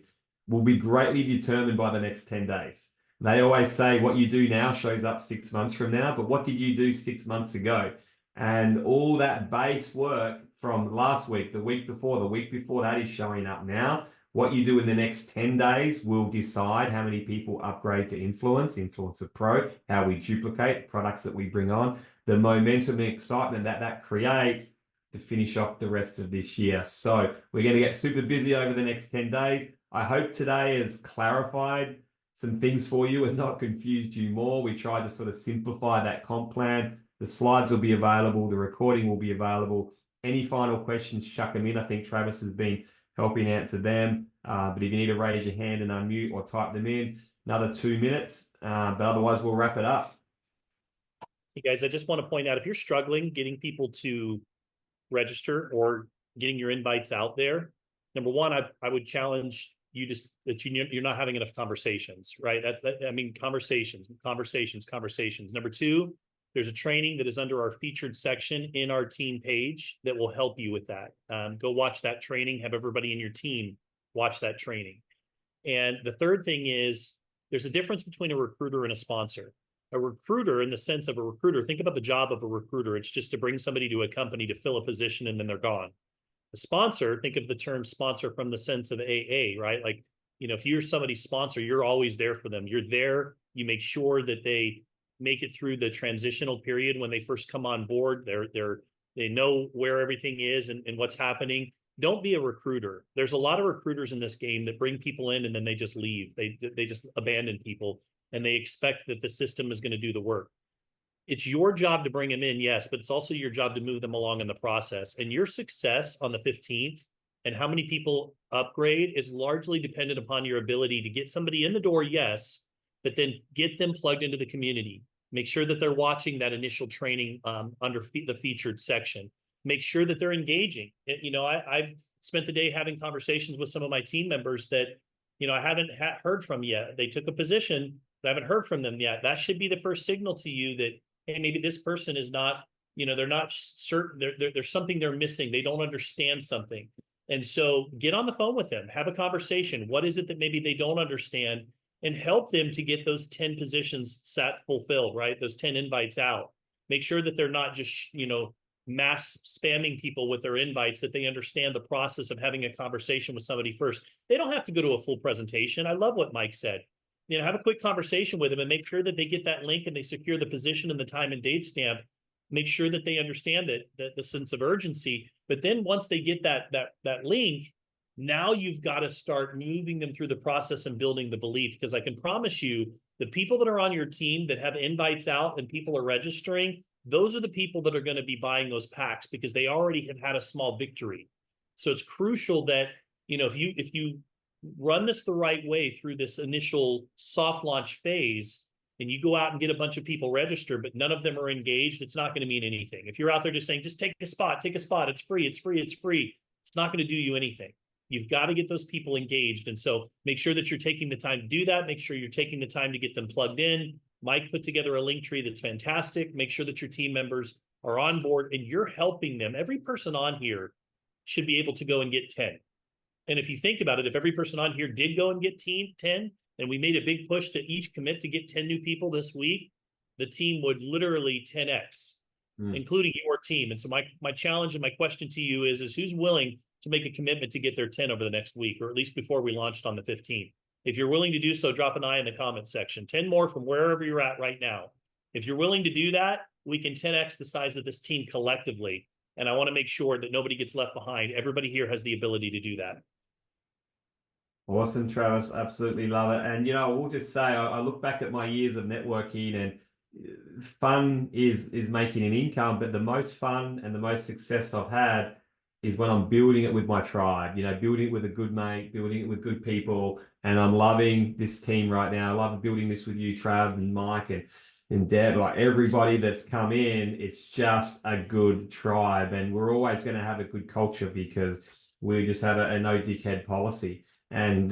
will be greatly determined by the next 10 days. They always say what you do now shows up 6 months from now, but what did you do 6 months ago? And all that base work from last week, the week before that is showing up now. What you do in the next 10 days will decide how many people upgrade to Influencer Pro, how we duplicate products that we bring on, the momentum and excitement that creates to finish off the rest of this year. So we're going to get super busy over the next 10 days. I hope today has clarified some things for you and not confused you more. We tried to sort of simplify that comp plan. The slides will be available. The recording will be available. Any final questions, chuck them in. I think Travis has been helping answer them. But if you need to raise your hand and unmute or type them in, another 2 minutes. But otherwise, we'll wrap it up. Hey guys, I just want to point out, if you're struggling getting people to register or getting your invites out there, number one, I would challenge you that you're not having enough conversations, right? I mean, conversations. Number two, there's a training that is under our featured section in our team page that will help you with that. Go watch that training, have everybody in your team watch that training. And the third thing is there's a difference between a recruiter and a sponsor. A recruiter, in the sense of a recruiter, think about the job of a recruiter. It's just to bring somebody to a company to fill a position and then they're gone. A sponsor, think of the term sponsor from the sense of AA, right? Like, if you're somebody's sponsor, you're always there for them. You're there, you make sure that they make it through the transitional period when they first come on board. They know where everything is and what's happening. Don't be a recruiter. There's a lot of recruiters in this game that bring people in and then they just leave. They just abandon people and they expect that the system is going to do the work. It's your job to bring them in, yes, but it's also your job to move them along in the process. And your success on the 15th and how many people upgrade is largely dependent upon your ability to get somebody in the door, yes, but then get them plugged into the community. Make sure that they're watching that initial training under the featured section. Make sure that they're engaging. I've spent the day having conversations with some of my team members that, I haven't heard from yet. They took a position, but I haven't heard from them yet. That should be the first signal to you that, hey, maybe this person is not, they're not certain, there's something they're missing. They don't understand something. And so get on the phone with them, have a conversation. What is it that maybe they don't understand? And help them to get those 10 positions fulfilled, right? Those 10 invites out. Make sure that they're not just, mass spamming people with their invites, that they understand the process of having a conversation with somebody first. They don't have to go to a full presentation. I love what Mike said. Have a quick conversation with them and make sure that they get that link and they secure the position and the time and date stamp. Make sure that they understand that the sense of urgency. But then once they get that link, now you've got to start moving them through the process and building the belief, because I can promise you the people that are on your team that have invites out and people are registering, those are the people that are going to be buying those packs because they already have had a small victory. So it's crucial that, if you run this the right way through this initial soft launch phase and you go out and get a bunch of people registered, but none of them are engaged, it's not going to mean anything. If you're out there just saying, just take a spot, it's free, it's not going to do you anything. You've got to get those people engaged. And so make sure that you're taking the time to do that. Make sure you're taking the time to get them plugged in. Mike put together a link tree that's fantastic. Make sure that your team members are on board and you're helping them. Every person on here should be able to go and get 10. And if you think about it, if every person on here did go and get 10, and we made a big push to each commit to get 10 new people this week, the team would literally 10x, including your team. And so my challenge and my question to you is who's willing to make a commitment to get their 10 over the next week, or at least before we launched on the 15th? If you're willing to do so, drop an I in the comment section. 10 more from wherever you're at right now. If you're willing to do that, we can 10x the size of this team collectively. And I want to make sure that nobody gets left behind. Everybody here has the ability to do that. Awesome, Travis. Absolutely love it. And, we'll just say, I look back at my years of networking, and fun is making an income, but the most fun and the most success I've had is when I'm building it with my tribe, you know, building it with a good mate, building it with good people. And I'm loving this team right now. I love building this with you, Trav and Mike and Deb, like everybody that's come in. It's just a good tribe. And we're always going to have a good culture because we just have a no dickhead policy. And,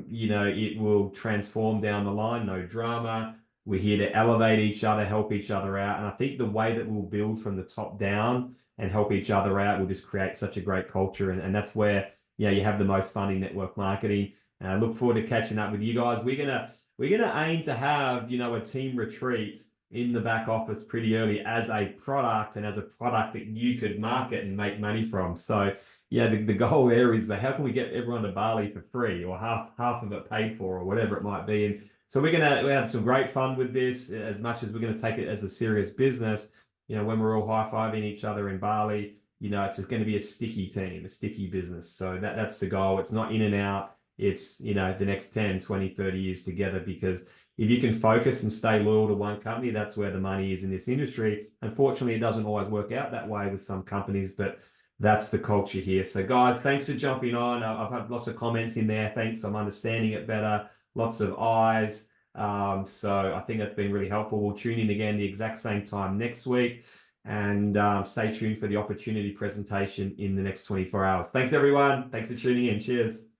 you know, it will transform down the line, no drama. We're here to elevate each other, help each other out. And I think the way that we'll build from the top down and help each other out will just create such a great culture. And that's where, you know, you have the most fun in network marketing. And I look forward to catching up with you guys. We're gonna aim to have, you know, a team retreat in the back office pretty early as a product and as a product that you could market and make money from. So yeah, the goal there is how can we get everyone to Bali for free or half of it paid for or whatever it might be. And so we're gonna have some great fun with this as much as we're gonna take it as a serious business. You know, when we're all high-fiving each other in Bali, you know, it's just going to be a sticky team, a sticky business. So that's the goal. It's not in and out. It's, you know, the next 10, 20, 30 years together, because if you can focus and stay loyal to one company, that's where the money is in this industry. Unfortunately, it doesn't always work out that way with some companies, but that's the culture here. So guys, thanks for jumping on. I've had lots of comments in there. Thanks. I'm understanding it better. Lots of eyes. So I think that's been really helpful. We'll tune in again the exact same time next week, and stay tuned for the opportunity presentation in the next 24 hours. Thanks everyone. Thanks for tuning in. Cheers.